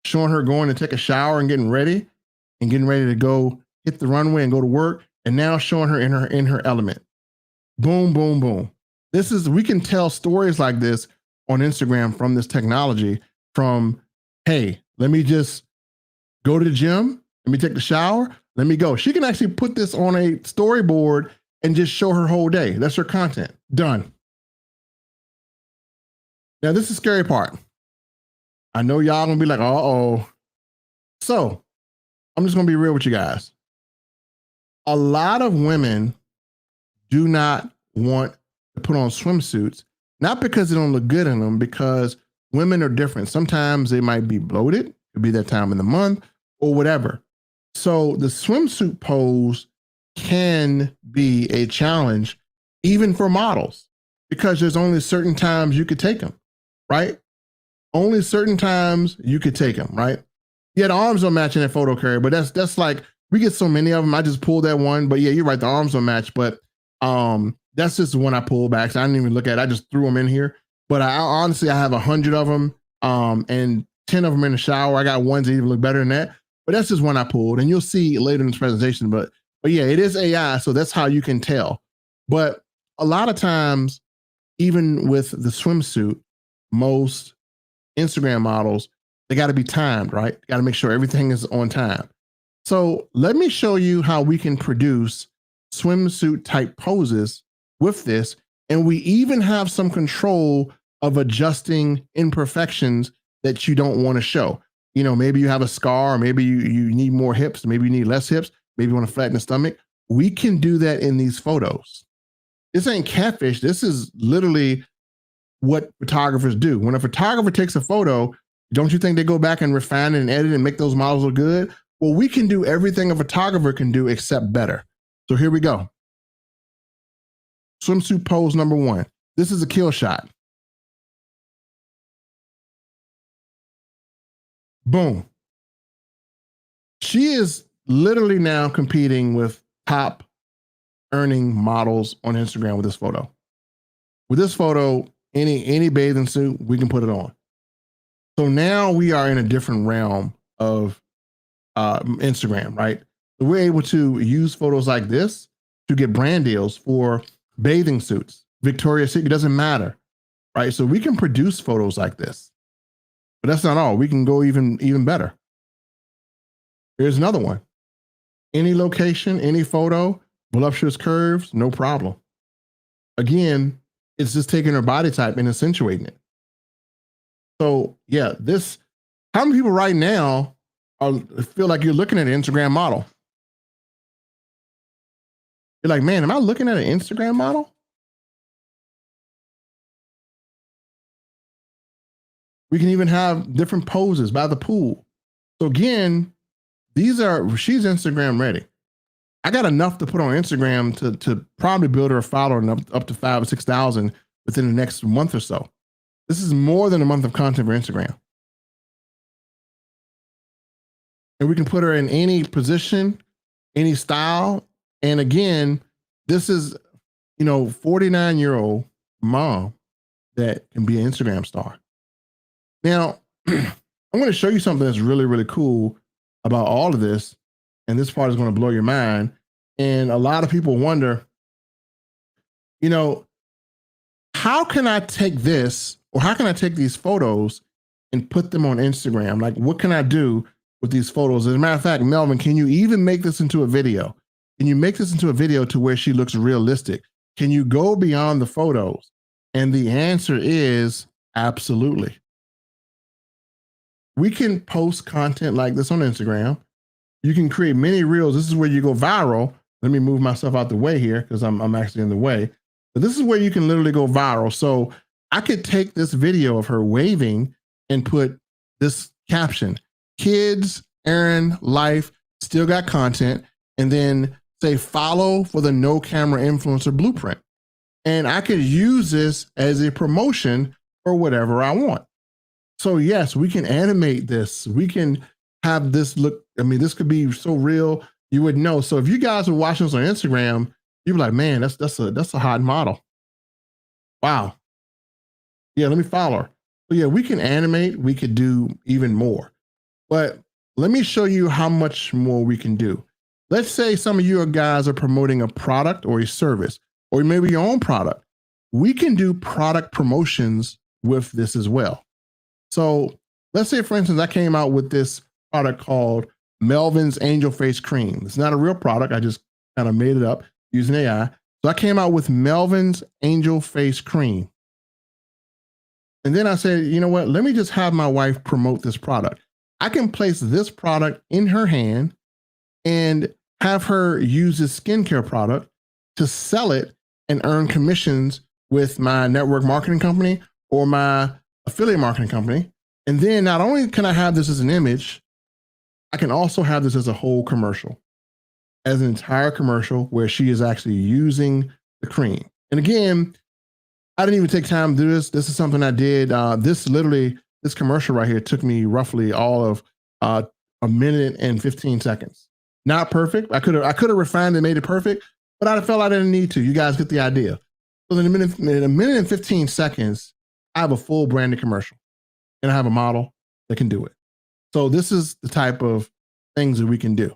showing her going to take a shower and getting ready to go hit the runway and go to work. And now showing her in her element. Boom, boom, boom. We can tell stories like this on Instagram from this technology. from, hey, let me just go to the gym, let me take the shower, let me go. She can actually put this on a storyboard and just show her whole day. That's her content. Done. Now, this is the scary part. I know y'all gonna be like, uh-oh. So I'm just gonna be real with you guys. A lot of women do not want to put on swimsuits, not because they don't look good in them, because women are different. Sometimes they might be bloated, it could be that time in the month or whatever. So the swimsuit pose can be a challenge even for models, because there's only certain times you could take them, right? Only certain times you could take them, right? Yeah, the arms don't match in that photo carrier, but that's like, we get so many of them. I just pulled that one, but yeah, you're right. The arms don't match, but that's just the one I pulled back. So I didn't even look at it. I just threw them in here. But I honestly, I have 100 of them, and 10 of them in the shower. I got ones that even look better than that. But that's just one I pulled, and you'll see later in this presentation. But yeah, it is AI, so that's how you can tell. But a lot of times, even with the swimsuit, most Instagram models, they got to be timed, right? Got to make sure everything is on time. So let me show you how we can produce swimsuit type poses with this. And we even have some control of adjusting imperfections that you don't want to show. You know, maybe you have a scar, or maybe you need more hips, maybe you need less hips, maybe you want to flatten the stomach. We can do that in these photos. This ain't catfish. This is literally what photographers do. When a photographer takes a photo, don't you think they go back and refine it and edit and make those models look good? Well, we can do everything a photographer can do except better. So here we go. Swimsuit pose number 1. This is a kill shot. Boom. She is literally now competing with top earning models on Instagram with this photo. With this photo, any bathing suit, we can put it on. So now we are in a different realm of Instagram, right? So we're able to use photos like this to get brand deals for bathing suits, Victoria's Secret, doesn't matter, right? So we can produce photos like this, but that's not all. We can go even better. Here's another one. Any location, any photo, voluptuous curves, no problem. Again, it's just taking her body type and accentuating it. So yeah, this, how many people right now feel like you're looking at an Instagram model? You're like, man, am I looking at an Instagram model? We can even have different poses by the pool. So again, she's Instagram ready. I got enough to put on Instagram to probably build her a follower up to 5,000 or 6,000 within the next month or so. This is more than a month of content for Instagram. And we can put her in any position, any style. And again, this is, 49-year-old mom that can be an Instagram star. Now, I'm going to show you something that's really, really cool about all of this. And this part is going to blow your mind. And a lot of people wonder, how can I take this, or how can I take these photos and put them on Instagram? Like, what can I do with these photos? As a matter of fact, Melvin, can you even make this into a video? Can you make this into a video to where she looks realistic? Can you go beyond the photos? And the answer is absolutely. We can post content like this on Instagram. You can create mini reels. This is where you go viral. Let me move myself out the way here because I'm actually in the way. But this is where you can literally go viral. So I could take this video of her waving and put this caption: kids, Aaron, life, still got content, and then say follow for the no camera influencer blueprint. And I could use this as a promotion for whatever I want. So yes, we can animate this. We can have this look. I mean, this could be so real you would know. So if you guys are watching this on Instagram, you'd be like, man, that's a hot model. Wow. Yeah, let me follow her. So yeah, we can animate. We could do even more. But let me show you how much more we can do. Let's say some of you guys are promoting a product or a service, or maybe your own product. We can do product promotions with this as well. So Let's say, for instance, I came out with this product called Melvin's Angel Face Cream. It's not a real product. I just kind of made it up using AI. So I came out with Melvin's Angel Face Cream. And then I said, you know what? Let me just have my wife promote this product. I can place this product in her hand and have her use this skincare product to sell it and earn commissions with my network marketing company or my affiliate marketing company. And then not only can I have this as an image, I can also have this as a whole commercial, as an entire commercial where she is actually using the cream. And again, I didn't even take time to do this. This is something I did. This commercial right here took me roughly all of a minute and 15 seconds. Not perfect. I could have refined and made it perfect, but I felt I didn't need to. You guys get the idea. So in a minute and 15 seconds, I have a full branded commercial, and I have a model that can do it. So this is the type of things that we can do.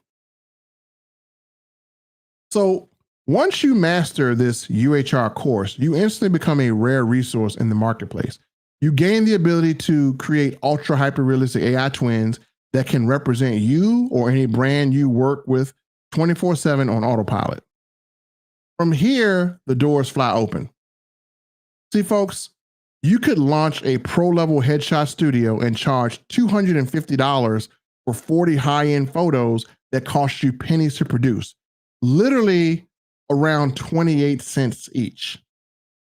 So once you master this UHR course, you instantly become a rare resource in the marketplace. You gain the ability to create ultra hyper realistic AI twins that can represent you or any brand you work with 24/7 on autopilot. From here, the doors fly open. See, folks, you could launch a pro-level headshot studio and charge $250 for 40 high-end photos that cost you pennies to produce, literally around 28 cents each.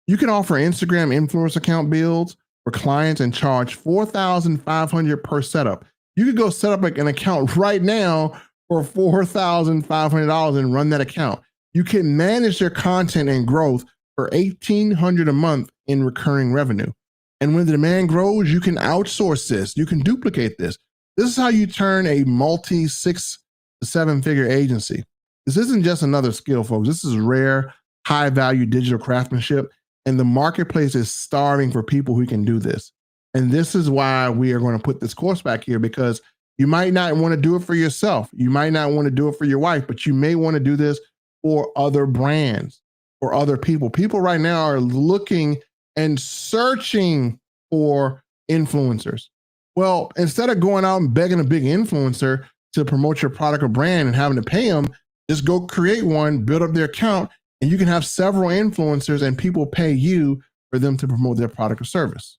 You can offer Instagram influence account builds for clients and charge $4,500 per setup. You could go set up an account right now for $4,500 and run that account. You can manage their content and growth for $1,800 a month in recurring revenue. And when the demand grows, you can outsource this. You can duplicate this. This is how you turn a multi 6 to 7 figure agency. This isn't just another skill, folks. This is rare, high value digital craftsmanship. And the marketplace is starving for people who can do this. And this is why we are going to put this course back here, because you might not want to do it for yourself. You might not want to do it for your wife, but you may want to do this for other brands or other people. People right now are looking and searching for influencers. Well, instead of going out and begging a big influencer to promote your product or brand and having to pay them, just go create one, build up their account, and you can have several influencers and people pay you for them to promote their product or service.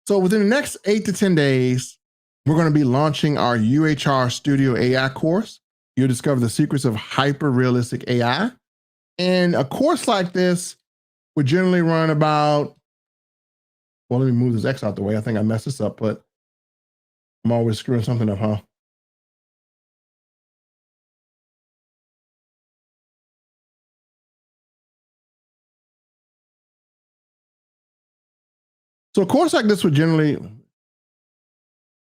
So within the next 8 to 10 days, we're going to be launching our UHR Studio AI course. You'll discover the secrets of hyper realistic AI. And a course like this would generally run about, well, let me move this X out the way. I think I messed this up, but I'm always screwing something up, huh? So a course like this would generally,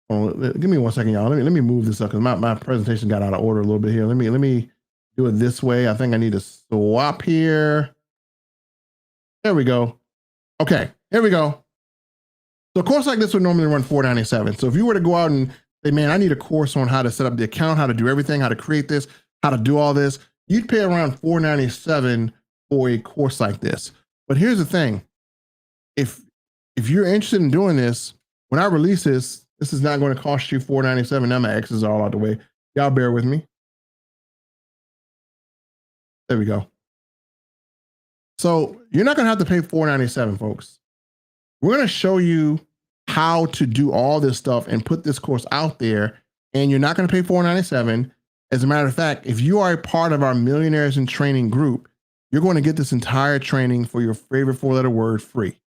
give me 1 second, y'all. Let me move this up because my presentation got out of order a little bit here. Let me do it this way. I think I need to swap here. There we go. Okay, here we go. So a course like this would normally run $497. So if you were to go out and say, man, I need a course on how to set up the account, how to do everything, how to create this, how to do all this, you'd pay around $497 for a course like this. But here's the thing. If you're interested in doing this, when I release this, this is not going to cost you $497. Now my X's are all out the way. Y'all bear with me. There we go. So you're not going to have to pay $497, folks. We're going to show you how to do all this stuff and put this course out there, and you're not going to pay $497. As a matter of fact, if you are a part of our Millionaires in Training group, you're going to get this entire training for your favorite 4-letter word free.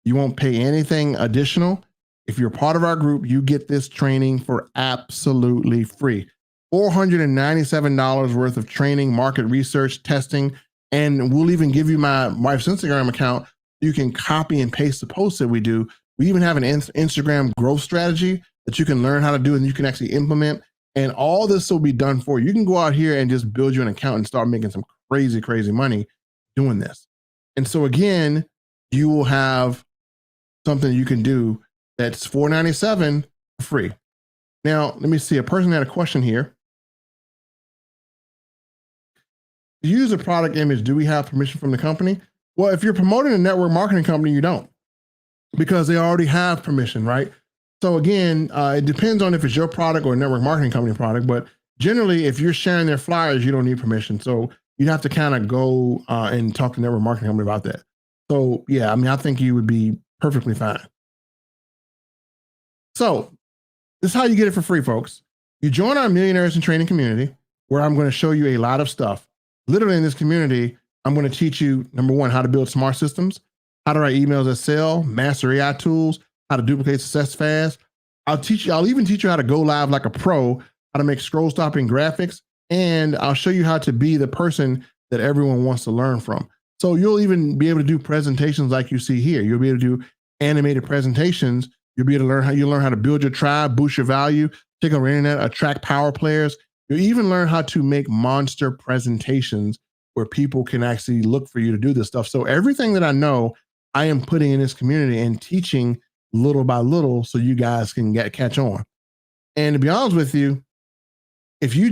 You won't pay anything additional. If you're part of our group, you get this training for absolutely free. $497 worth of training, market research, testing, and we'll even give you my wife's Instagram account. You can copy and paste the posts that we do. We even have an Instagram growth strategy that you can learn how to do and you can actually implement. And all this will be done for you. You can go out here and just build you an account and start making some crazy, crazy money doing this. And so again, you will have something you can do that's $497 for free. Now, let me see. A person had a question here. To use a product image, do we have permission from the company? Well, if you're promoting a network marketing company, you don't. because they already have permission, right? So again, it depends on if it's your product or a network marketing company product, but generally, if you're sharing their flyers, you don't need permission. So you'd have to kind of go and talk to network marketing company about that. So yeah, I mean, I think you would be perfectly fine. So this is how you get it for free, folks. You join our Millionaires in Training community, where I'm going to show you a lot of stuff. Literally in this community, I'm going to teach you, number one, how to build smart systems, how to write emails that sell, master AI tools, how to duplicate success fast. I'll even teach you how to go live like a pro, how to make scroll stopping graphics, and I'll show you how to be the person that everyone wants to learn from. So you'll even be able to do presentations like you see here. You'll be able to do animated presentations. You'll be able to learn how to build your tribe, boost your value, take over the internet, attract power players. You'll even learn how to make monster presentations where people can actually look for you to do this stuff. So everything that I know, I am putting in this community and teaching little by little so you guys can catch on. And to be honest with you, if you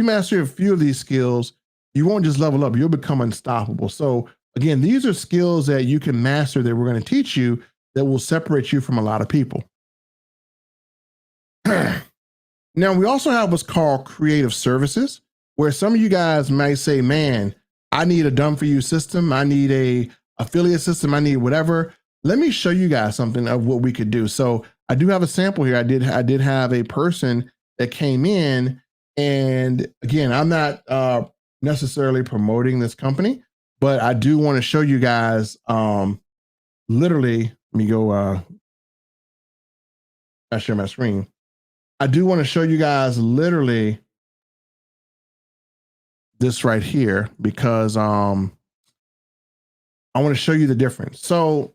master a few of these skills, you won't just level up, you'll become unstoppable. So again, these are skills that you can master that we're going to teach you that will separate you from a lot of people. Now, we also have what's called creative services, where some of you guys might say, man, I need a done for you system. I need a affiliate system. I need whatever. Let me show you guys something of what we could do. So I do have a sample here. I did have a person that came in, and again, I'm not necessarily promoting this company, but I do want to show you guys literally, let me go I share my screen. I do want to show you guys literally this right here because I want to show you the difference. So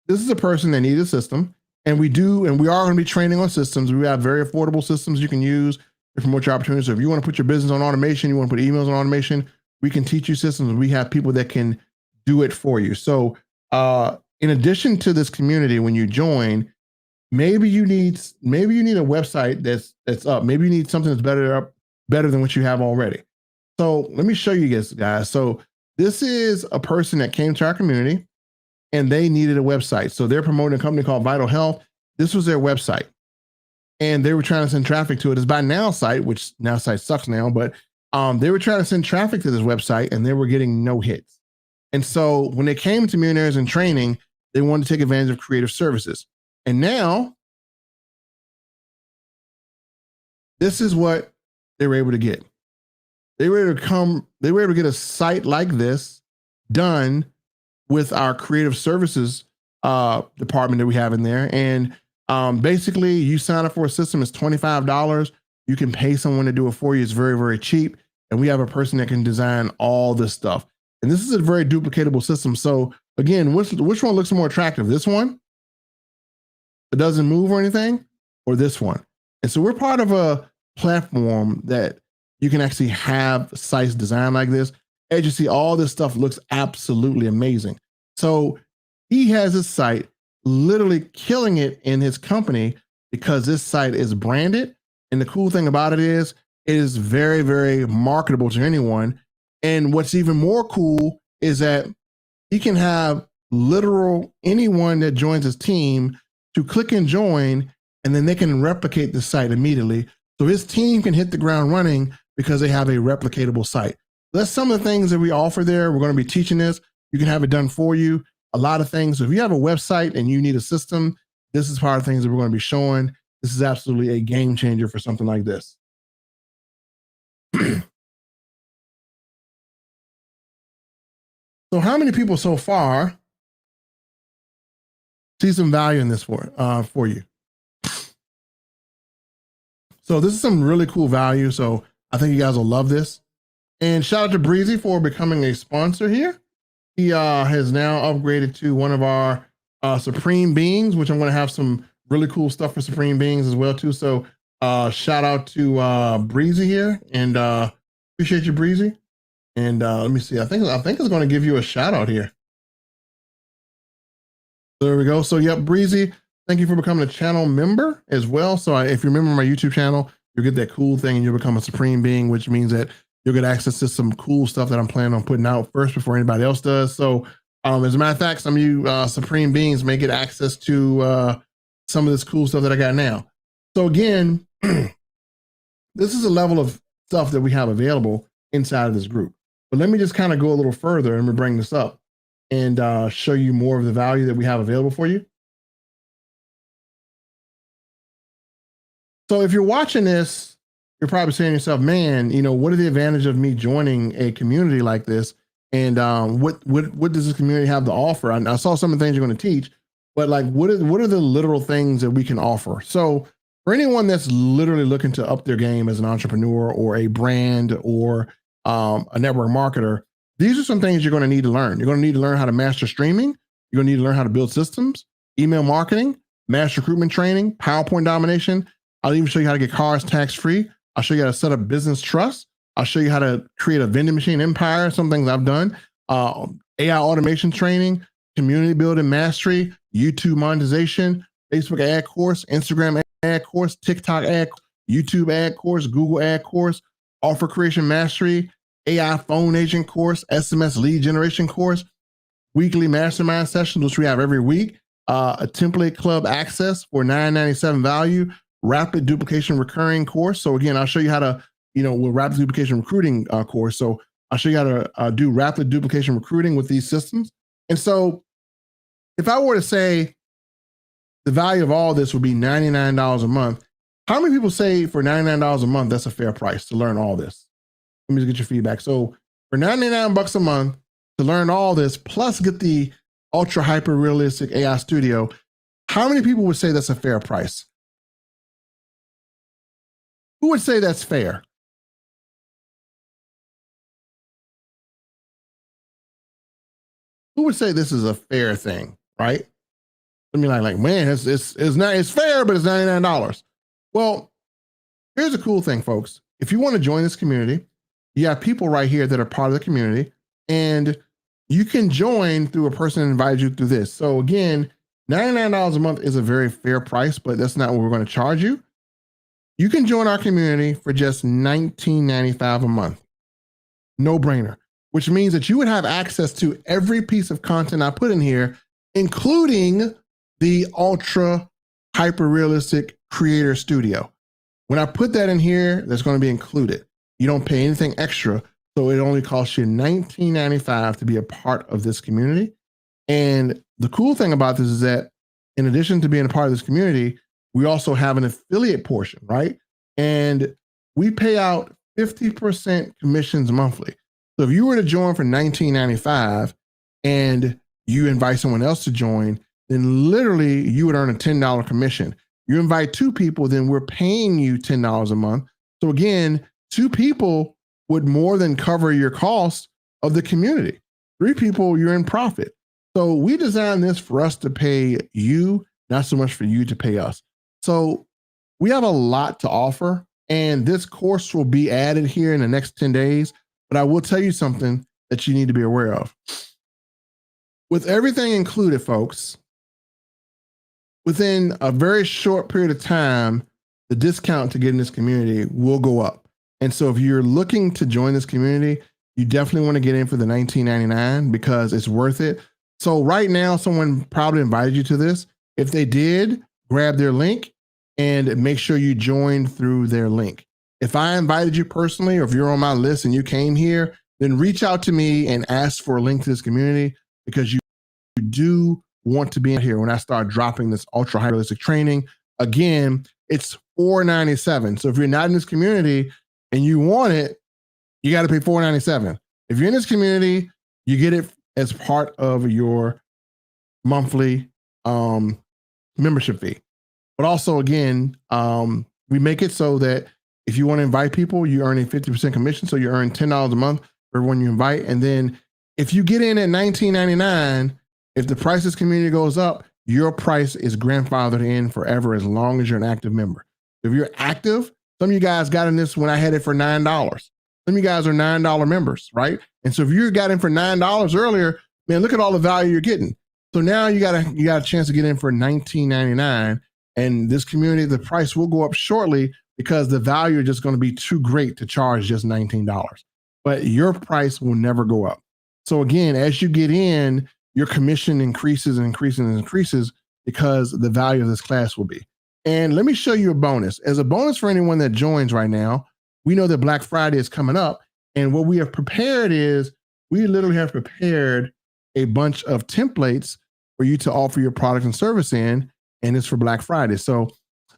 this is a person that needs a system, and we are going to be training on systems. We have very affordable systems you can use to promote your opportunities. So if you want to put your business on automation, you want to put emails on automation, we can teach you systems. We have people that can do it for you. So in addition to this community, when you join, maybe you need a website that's up. Maybe you need something that's better than what you have already. So let me show you guys. So this is a person that came to our community and they needed a website. So they're promoting a company called Vital Health. This was their website. And they were trying to send traffic to it. It's by Now Site, which Now Site sucks now, but they were trying to send traffic to this website and they were getting no hits. And so when they came to Millionaires in Training, they wanted to take advantage of creative services. And now, this is what they were able to get. They were able to get a site like this done with our creative services department that we have in there. And basically, you sign up for a system, it's $25. You can pay someone to do it for you. It's very, very cheap. And we have a person that can design all this stuff. And this is a very duplicatable system. So again, which one looks more attractive? This one? It doesn't move or anything, or this one? And so we're part of a platform that you can actually have sites designed like this. As you see, all this stuff looks absolutely amazing. So he has his site literally killing it in his company because this site is branded. And the cool thing about it is very, very marketable to anyone. And what's even more cool is that he can have literal anyone that joins his team to click and join, and then they can replicate the site immediately. So his team can hit the ground running because they have a replicatable site. That's some of the things that we offer there. We're going to be teaching this. You can have it done for you. A lot of things. So if you have a website and you need a system, this is part of things that we're going to be showing. This is absolutely a game changer for something like this. So how many people so far see some value in this for you? So this is some really cool value. So I think you guys will love this. And shout out to Breezy for becoming a sponsor here. He has now upgraded to one of our Supreme Beings, which I'm going to have some really cool stuff for Supreme Beings as well too. So shout out to Breezy here, and appreciate you, Breezy. And let me see. I think it's going to give you a shout out here. There we go. So yep, Breezy, thank you for becoming a channel member as well. So if you remember my YouTube channel, you'll get that cool thing and you'll become a Supreme Being, which means that you'll get access to some cool stuff that I'm planning on putting out first before anybody else does. So As a matter of fact, some of you Supreme Beings may get access to some of this cool stuff that I got now. So again, this is a level of stuff that we have available inside of this group. But let me just kind of go a little further and we bring this up and show you more of the value that we have available for you. So if you're watching this, you're probably saying to yourself, man, what are the advantages of me joining a community like this? And what does this community have to offer? I saw some of the things you're going to teach, but like, what are the literal things that we can offer? So for anyone that's literally looking to up their game as an entrepreneur or a brand or a network marketer, these are some things you're going to need to learn. You're going to need to learn how to master streaming. You're going to need to learn how to build systems, email marketing, mass recruitment training, PowerPoint domination. I'll even show you how to get cars tax-free. I'll show you how to set up business trust. I'll show you how to create a vending machine empire, some things I've done, AI automation training, community building mastery, YouTube monetization, Facebook ad course, Instagram ad course, TikTok ad, YouTube ad course, Google ad course, offer creation mastery, AI phone agent course, SMS lead generation course, weekly mastermind sessions, which we have every week, a template club access for $9.97 value, rapid duplication recurring course. So again, I'll show you how to, with rapid duplication recruiting course. So I'll show you how to do rapid duplication recruiting with these systems. And so if I were to say the value of all this would be $99 a month, how many people say for $99 a month, that's a fair price to learn all this? Let me just get your feedback. So for $99 a month to learn all this, plus get the ultra hyper realistic AI studio, how many people would say that's a fair price? Who would say that's fair? Who would say this is a fair thing, right? I mean, like, man, it's fair, but it's $99. Well, here's a cool thing, folks. If you want to join this community, you have people right here that are part of the community, and you can join through a person that invited you through this. So again, $99 a month is a very fair price, but that's not what we're going to charge you. You can join our community for just $19.95 a month. No brainer, which means that you would have access to every piece of content I put in here, including the ultra hyper realistic creator studio. When I put that in here, that's going to be included. You don't pay anything extra. So it only costs you $19.95 to be a part of this community. And the cool thing about this is that in addition to being a part of this community, we also have an affiliate portion, right? And we pay out 50% commissions monthly. So if you were to join for $19.95 and you invite someone else to join, then literally you would earn a $10 commission. You invite two people, then we're paying you $10 a month. So again, two people would more than cover your cost of the community. Three people, you're in profit. So we designed this for us to pay you, not so much for you to pay us. So we have a lot to offer, and this course will be added here in the next 10 days. But I will tell you something that you need to be aware of. With everything included, folks, within a very short period of time, the discount to get in this community will go up. And so if you're looking to join this community, you definitely want to get in for the $19.99 because it's worth it. So right now, someone probably invited you to this. If they did, grab their link and make sure you join through their link. If I invited you personally, or if you're on my list and you came here, then reach out to me and ask for a link to this community because you do want to be in here when I start dropping this ultra high realistic training. Again, it's $4.97. So if you're not in this community and you want it, you got to pay $4.97. If you're in this community, you get it as part of your monthly membership fee. But also, again, we make it so that if you want to invite people, you earn a 50% commission. So you earn $10 a month for everyone you invite. And then if you get in at $19.99, if the price of this community goes up, your price is grandfathered in forever as long as you're an active member. If you're active, some of you guys got in this when I had it for $9. Some of you guys are $9 members, right? And so if you got in for $9 earlier, man, look at all the value you're getting. So now you got a chance to get in for $19.99. And this community, the price will go up shortly because the value is just going to be too great to charge just $19. But your price will never go up. So again, as you get in, your commission increases and increases and increases because the value of this class will be. And let me show you a bonus. As a bonus for anyone that joins right now, we know that Black Friday is coming up. And what we have prepared is we literally have prepared a bunch of templates for you to offer your product and service in, and it's for Black Friday. So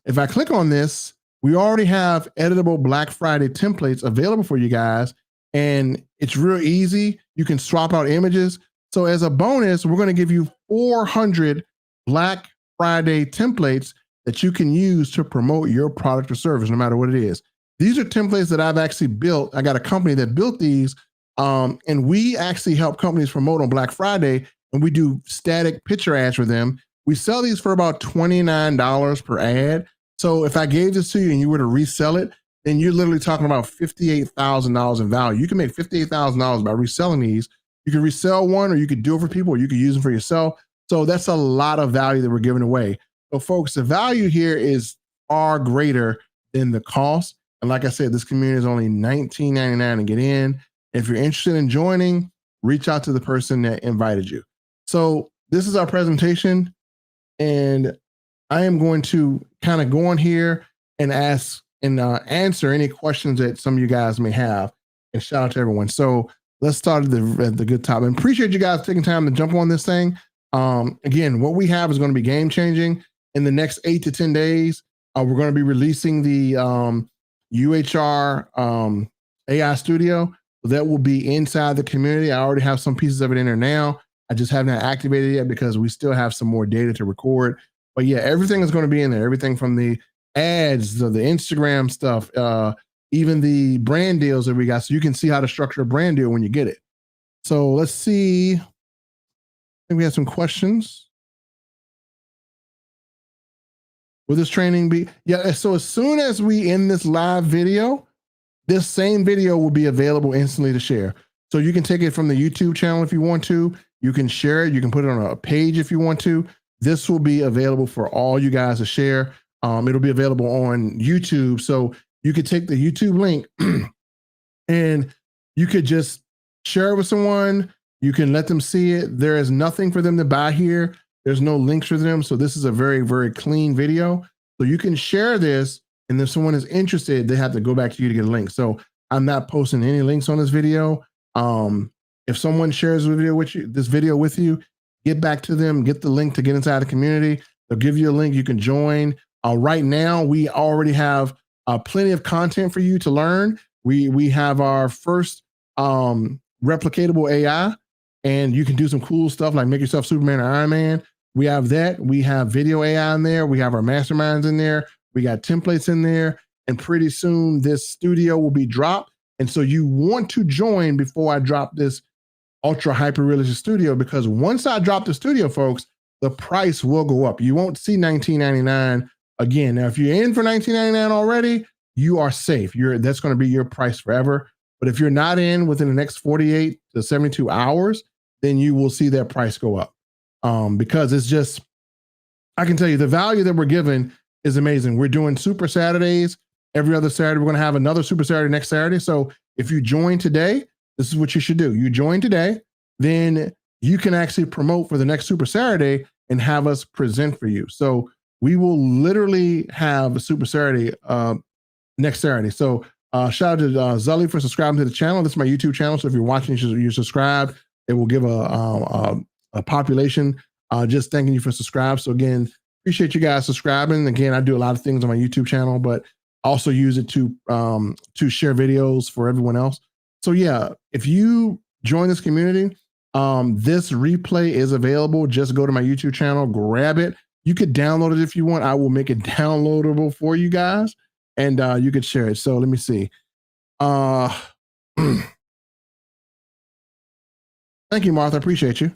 if I click on this, we already have editable Black Friday templates available for you guys, and it's real easy. You can swap out images. So as a bonus, we're going to give you 400 Black Friday templates that you can use to promote your product or service, no matter what it is. These are templates that I've actually built. I got a company that built these, and we actually help companies promote on Black Friday, and we do static picture ads for them. We sell these for about $29 per ad. So if I gave this to you and you were to resell it, then you're literally talking about $58,000 in value. You can make $58,000 by reselling these. You can resell one, or you could do it for people, or you could use them for yourself. So that's a lot of value that we're giving away. So folks, the value here is far greater than the cost. And like I said, this community is only $19.99 to get in. If you're interested in joining, reach out to the person that invited you. So this is our presentation, and I am going to kind of go on here and ask and answer any questions that some of you guys may have, and shout out to everyone. So let's start at the good top. And appreciate you guys taking time to jump on this thing. Again, what we have is going to be game changing. In the next 8 to 10 days, we're going to be releasing the UHR AI Studio. That will be inside the community. I already have some pieces of it in there now. I just haven't activated it yet because we still have some more data to record. But yeah, everything is going to be in there. Everything from the ads, the Instagram stuff, even the brand deals that we got. So you can see how to structure a brand deal when you get it. So let's see. I think we have some questions. Will this training be? Yeah, so as soon as we end this live video, this same video will be available instantly to share. So you can take it from the YouTube channel if you want to. You can share it. You can put it on a page if you want to. This will be available for all you guys to share. It'll be available on YouTube. So you could take the YouTube link and you could just share it with someone. You can let them see it. There is nothing for them to buy here. There's no links for them. So this is a very, very clean video. So you can share this, and if someone is interested, they have to go back to you to get a link. So I'm not posting any links on this video. If someone shares this video with you, get back to them, get the link to get inside the community. They'll give you a link. You can join. Right now, we already have plenty of content for you to learn. We have our first replicatable AI, and you can do some cool stuff like make yourself Superman or Iron Man. We have that. We have video AI in there. We have our masterminds in there. We got templates in there. And pretty soon this studio will be dropped. And so you want to join before I drop this ultra hyper realistic studio, because once I drop the studio, folks, the price will go up. You won't see $19.99 again. Now, if you're in for $19.99 already, you are safe. That's going to be your price forever. But if you're not in within the next 48 to 72 hours, then you will see that price go up. Because it's just, I can tell you the value that we're giving is amazing. We're doing Super Saturdays every other Saturday. We're going to have another Super Saturday next Saturday. So if you join today, this is what you should do. You join today, then you can actually promote for the next Super Saturday and have us present for you. So we will literally have a Super Saturday next Saturday. So shout out to Zully for subscribing to the channel. This is my YouTube channel. So if you're watching, you subscribe. It will give a population just thanking you for subscribing. So again, appreciate you guys subscribing. Again, I do a lot of things on my YouTube channel, but also use it to share videos for everyone else. So yeah, if you join this community, this replay is available. Just go to my YouTube channel, grab it. You could download it if you want. I will make it downloadable for you guys, and you could share it. So let me see. Thank you, Martha. I appreciate you.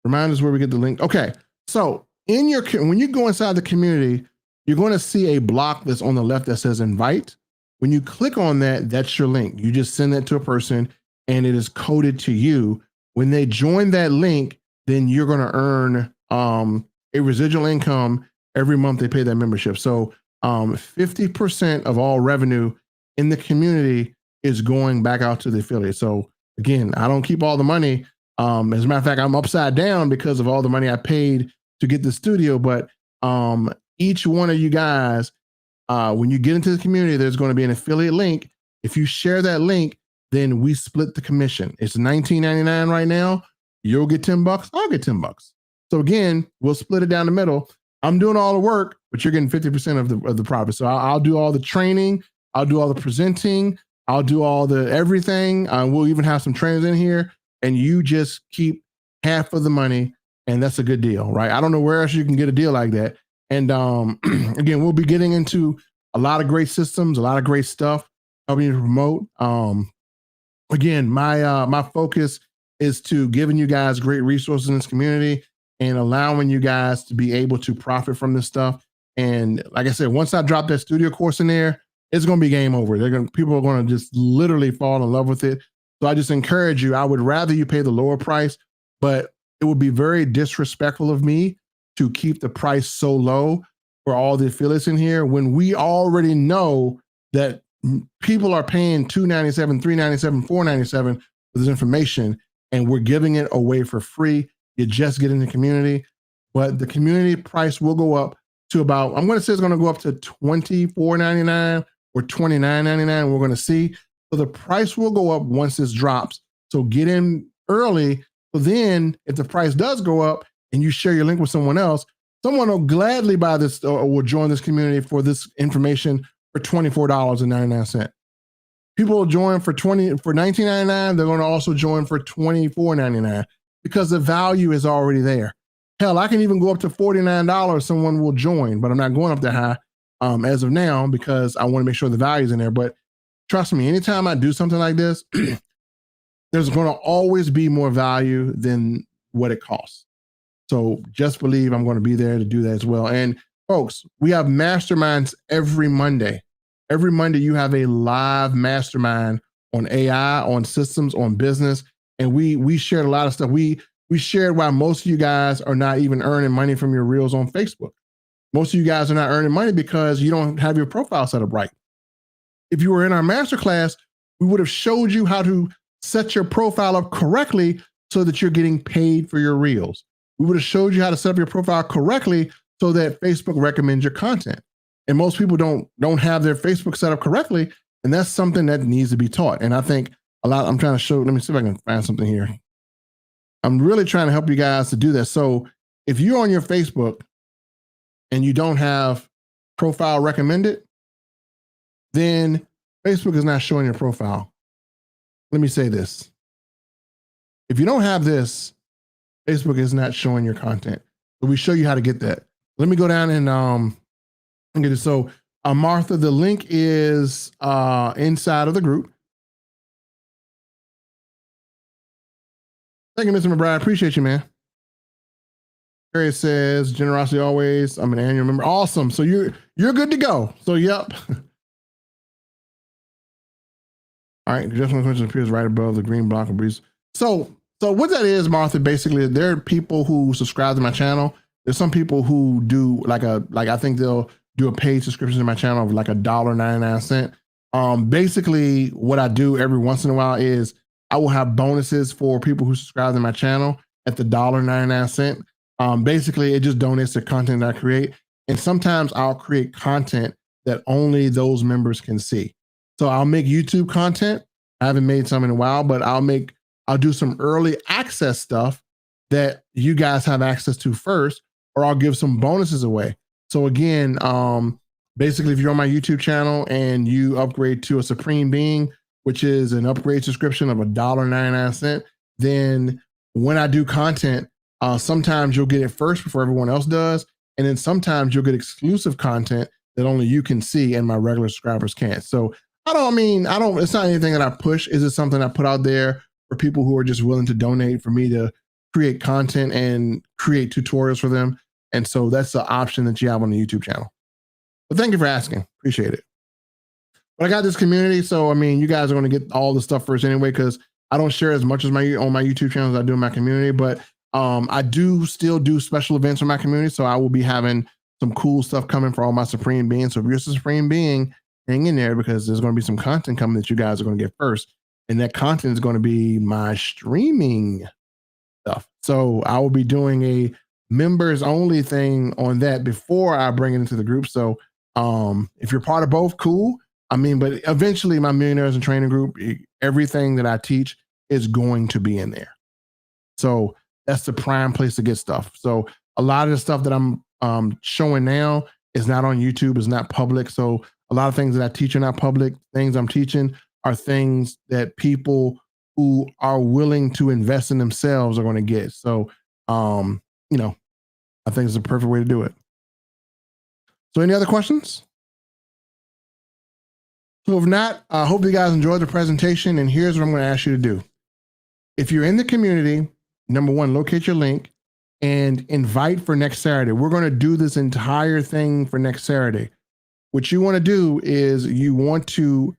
Remind us where we get the link. Okay. So when you go inside the community, you're going to see a block that's on the left that says invite. When you click on that, that's your link. You just send that to a person and it is coded to you. When they join that link, then you're going to earn a residual income every month they pay that membership. So 50% of all revenue in the community is going back out to the affiliate. So Again, I don't keep all the money. As a matter of fact, I'm upside down because of all the money I paid to get the studio. But each one of you guys, when you get into the community, there's going to be an affiliate link. If you share that link, then we split the commission. It's $19.99 right now. You'll get $10. I'll get $10. So again, we'll split it down the middle. I'm doing all the work, but you're getting 50% of the profit. So I'll do all the training. I'll do all the presenting. I'll do all the everything. We'll even have some trainers in here, and you just keep half of the money, and that's a good deal, right? I don't know where else you can get a deal like that. And again, we'll be getting into a lot of great systems, a lot of great stuff, helping you to promote. Again, my focus is to giving you guys great resources in this community and allowing you guys to be able to profit from this stuff. And like I said, once I drop that studio course in there, it's going to be game over. People are going to just literally fall in love with it. So I just encourage you. I would rather you pay the lower price, but it would be very disrespectful of me to keep the price so low for all the affiliates in here when we already know that people are paying $297, $397, $497 for this information, and we're giving it away for free. You just get in the community, but the community price will go up to about, I'm going to say it's going to go up to $24.99 or $29.99. We're going to see. So the price will go up once this drops. So get in early. So then if the price does go up and you share your link with someone else, someone will gladly buy this or will join this community for this information for $24.99. People will join for $19.99. They're going to also join for $24.99 because the value is already there. Hell, I can even go up to $49. Someone will join, but I'm not going up that high as of now because I want to make sure the value is in there. But trust me, anytime I do something like this, there's going to always be more value than what it costs. So just believe I'm going to be there to do that as well. And folks, we have masterminds every Monday. Every Monday, you have a live mastermind on AI, on systems, on business. And we shared a lot of stuff. We shared why most of you guys are not even earning money from your reels on Facebook. Most of you guys are not earning money because you don't have your profile set up right. If you were in our masterclass, we would have showed you how to set your profile up correctly so that you're getting paid for your reels. We would have showed you how to set up your profile correctly so that Facebook recommends your content. And most people don't have their Facebook set up correctly. And that's something that needs to be taught. And I think I'm trying to show, let me see if I can find something here. I'm really trying to help you guys to do this. So if you're on your Facebook and you don't have profile recommended, then Facebook is not showing your profile. Let me say this. If you don't have this, Facebook is not showing your content. So we show you how to get that. Let me go down and get it. So Martha, the link is inside of the group. Thank you, Mr. McBride. Appreciate you, man. Harry says, generosity always. I'm an annual member. Awesome. So you're good to go. So yep. All right. Just one question appears right above the green block of breeze. So what that is, Martha, basically, there are people who subscribe to my channel. There's some people who do I think they'll do a paid subscription to my channel of like $1.99. Basically, what I do every once in a while is I will have bonuses for people who subscribe to my channel at the $1.99. Basically, it just donates the content that I create. And sometimes I'll create content that only those members can see. So I'll make YouTube content. I haven't made some in a while, but I'll do some early access stuff that you guys have access to first, or I'll give some bonuses away. So again, basically, if you're on my YouTube channel and you upgrade to a Supreme Being, which is an upgrade subscription of $1.99, then when I do content, sometimes you'll get it first before everyone else does. And then sometimes you'll get exclusive content that only you can see and my regular subscribers can't. So it's not anything that I push. It's just something I put out there for people who are just willing to donate for me to create content and create tutorials for them. And so that's the option that you have on the YouTube channel. But thank you for asking. Appreciate it. But I got this community. So, you guys are going to get all the stuff first anyway, because I don't share as much as on my YouTube channel as I do in my community. But I do still do special events for my community. So I will be having some cool stuff coming for all my Supreme Beings. So if you're a Supreme Being, hang in there because there's going to be some content coming that you guys are going to get first. and that content is going to be my streaming stuff. So I will be doing a members only thing on that before I bring it into the group. So if you're part of both, cool. I mean, but eventually my Millionaires in Training group, everything that I teach is going to be in there. So that's the prime place to get stuff. So a lot of the stuff that I'm showing now is not on YouTube, is not public. So a lot of things that I teach are not public. Things I'm teaching are things that people who are willing to invest in themselves are going to get. So, you know, I think it's the perfect way to do it. So any other questions? So if not, I hope you guys enjoyed the presentation. And here's what I'm going to ask you to do. If you're in the community, number one, locate your link and invite for next Saturday. We're going to do this entire thing for next Saturday. What you want to do is you want to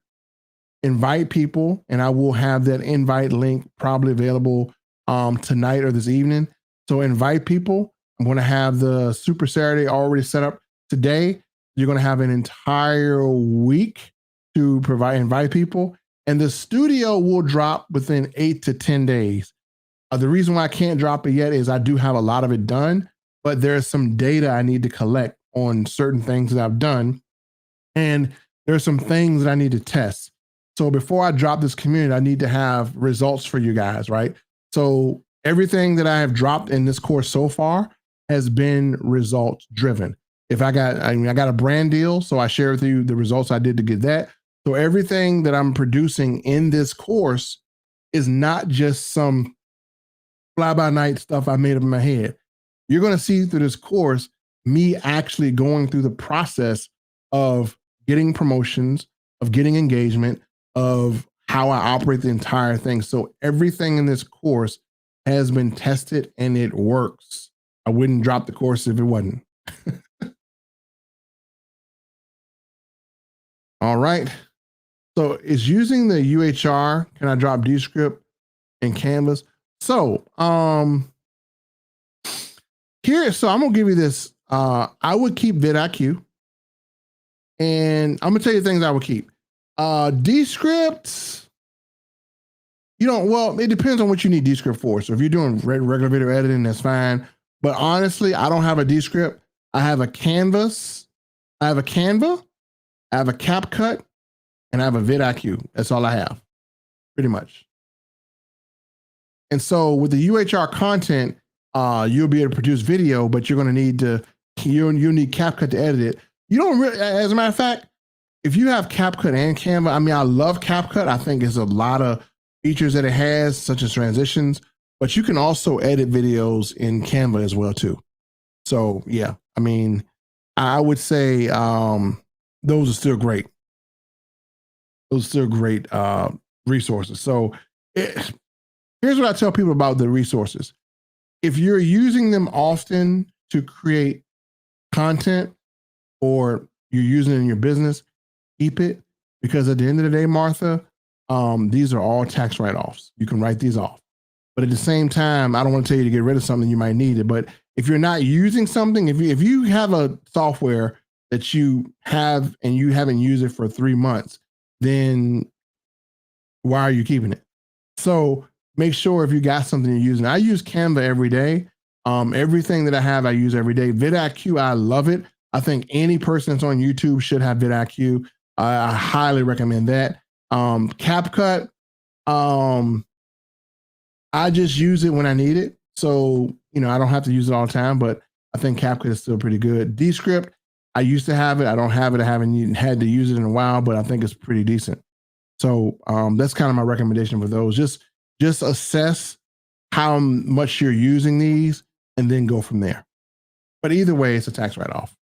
invite people, and I will have that invite link probably available tonight or this evening. So invite people. I'm going to have the Super Saturday already set up today. You're going to have an entire week to invite people, and the studio will drop within 8 to 10 days. The reason why I can't drop it yet is I do have a lot of it done, but there's some data I need to collect on certain things that I've done, and there's some things that I need to test. So before I drop this community, I need to have results for you guys, right? So everything that I have dropped in this course so far has been results driven. If I got a brand deal, so I share with you the results I did to get that. So everything that I'm producing in this course is not just some fly-by-night stuff I made up in my head. You're going to see through this course me actually going through the process of getting promotions, of getting engagement, of how I operate the entire thing. So everything in this course has been tested and it works. I wouldn't drop the course if it wasn't. All right. So it's using the UHR. Can I drop Descript and Canvas? So here, so I'm gonna give you this. I would keep vidIQ, and I'm gonna tell you things I would keep. Descript, well, it depends on what you need Descript for. So if you're doing regular video editing, that's fine. But honestly, I don't have a Descript. I have a Canvas. I have a Canva. I have a CapCut, and I have a vidIQ. That's all I have, pretty much. And so with the UHR content, you'll be able to produce video, but you're going to need you'll need CapCut to edit it. You don't really, as a matter of fact, if you have CapCut and Canva, I mean, I love CapCut. I think it's a lot of features that it has, such as transitions, but you can also edit videos in Canva as well too. So yeah, I mean, I would say those are still great. Those are still great resources. So here's what I tell people about the resources. If you're using them often to create content or you're using it in your business, keep it, because at the end of the day, Martha, these are all tax write-offs. You can write these off. But at the same time, I don't want to tell you to get rid of something you might need it. But if you're not using something, if you have a software that you have and you haven't used it for 3 months, then why are you keeping it? So make sure if you got something you're using. I use Canva every day. Everything that I have, I use every day. vidIQ, I love it. I think any person that's on YouTube should have vidIQ. I highly recommend that. CapCut, I just use it when I need it. So, I don't have to use it all the time, but I think CapCut is still pretty good. Descript, I used to have it. I don't have it. I haven't had to use it in a while, but I think it's pretty decent. So that's kind of my recommendation for those. Just assess how much you're using these and then go from there. But either way, it's a tax write-off.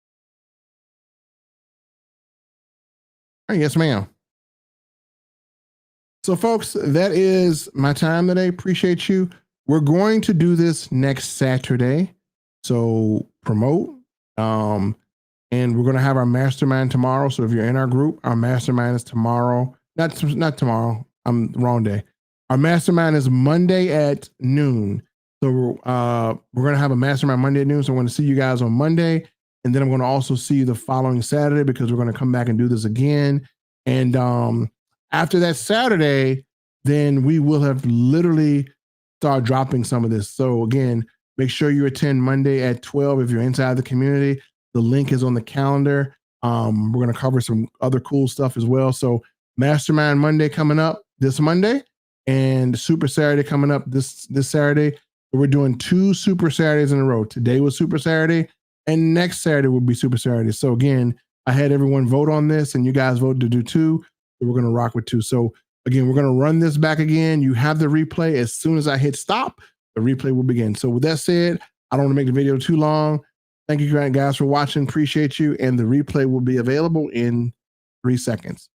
All right, yes, ma'am. So folks, that is my time today. Appreciate you. We're going to do this next Saturday. So promote. And we're going to have our mastermind tomorrow. So if you're in our group, our mastermind is tomorrow. Not tomorrow. I'm wrong day. Our mastermind is Monday at noon. So we're going to have a mastermind Monday at noon. So I'm going to see you guys on Monday. And then I'm going to also see you the following Saturday, because we're going to come back and do this again. And after that Saturday, then we will have literally started dropping some of this. So again, make sure you attend Monday at 12 if you're inside the community. The link is on the calendar. We're going to cover some other cool stuff as well. So Mastermind Monday coming up this Monday, and Super Saturday coming up this Saturday. We're doing 2 Super Saturdays in a row. Today was Super Saturday, and next Saturday will be Super Saturday. So again, I had everyone vote on this, and you guys voted to do 2. So we're going to rock with 2. So again, we're going to run this back again. You have the replay. As soon as I hit stop, the replay will begin. So with that said, I don't want to make the video too long. Thank you guys for watching. Appreciate you. And the replay will be available in 3 seconds.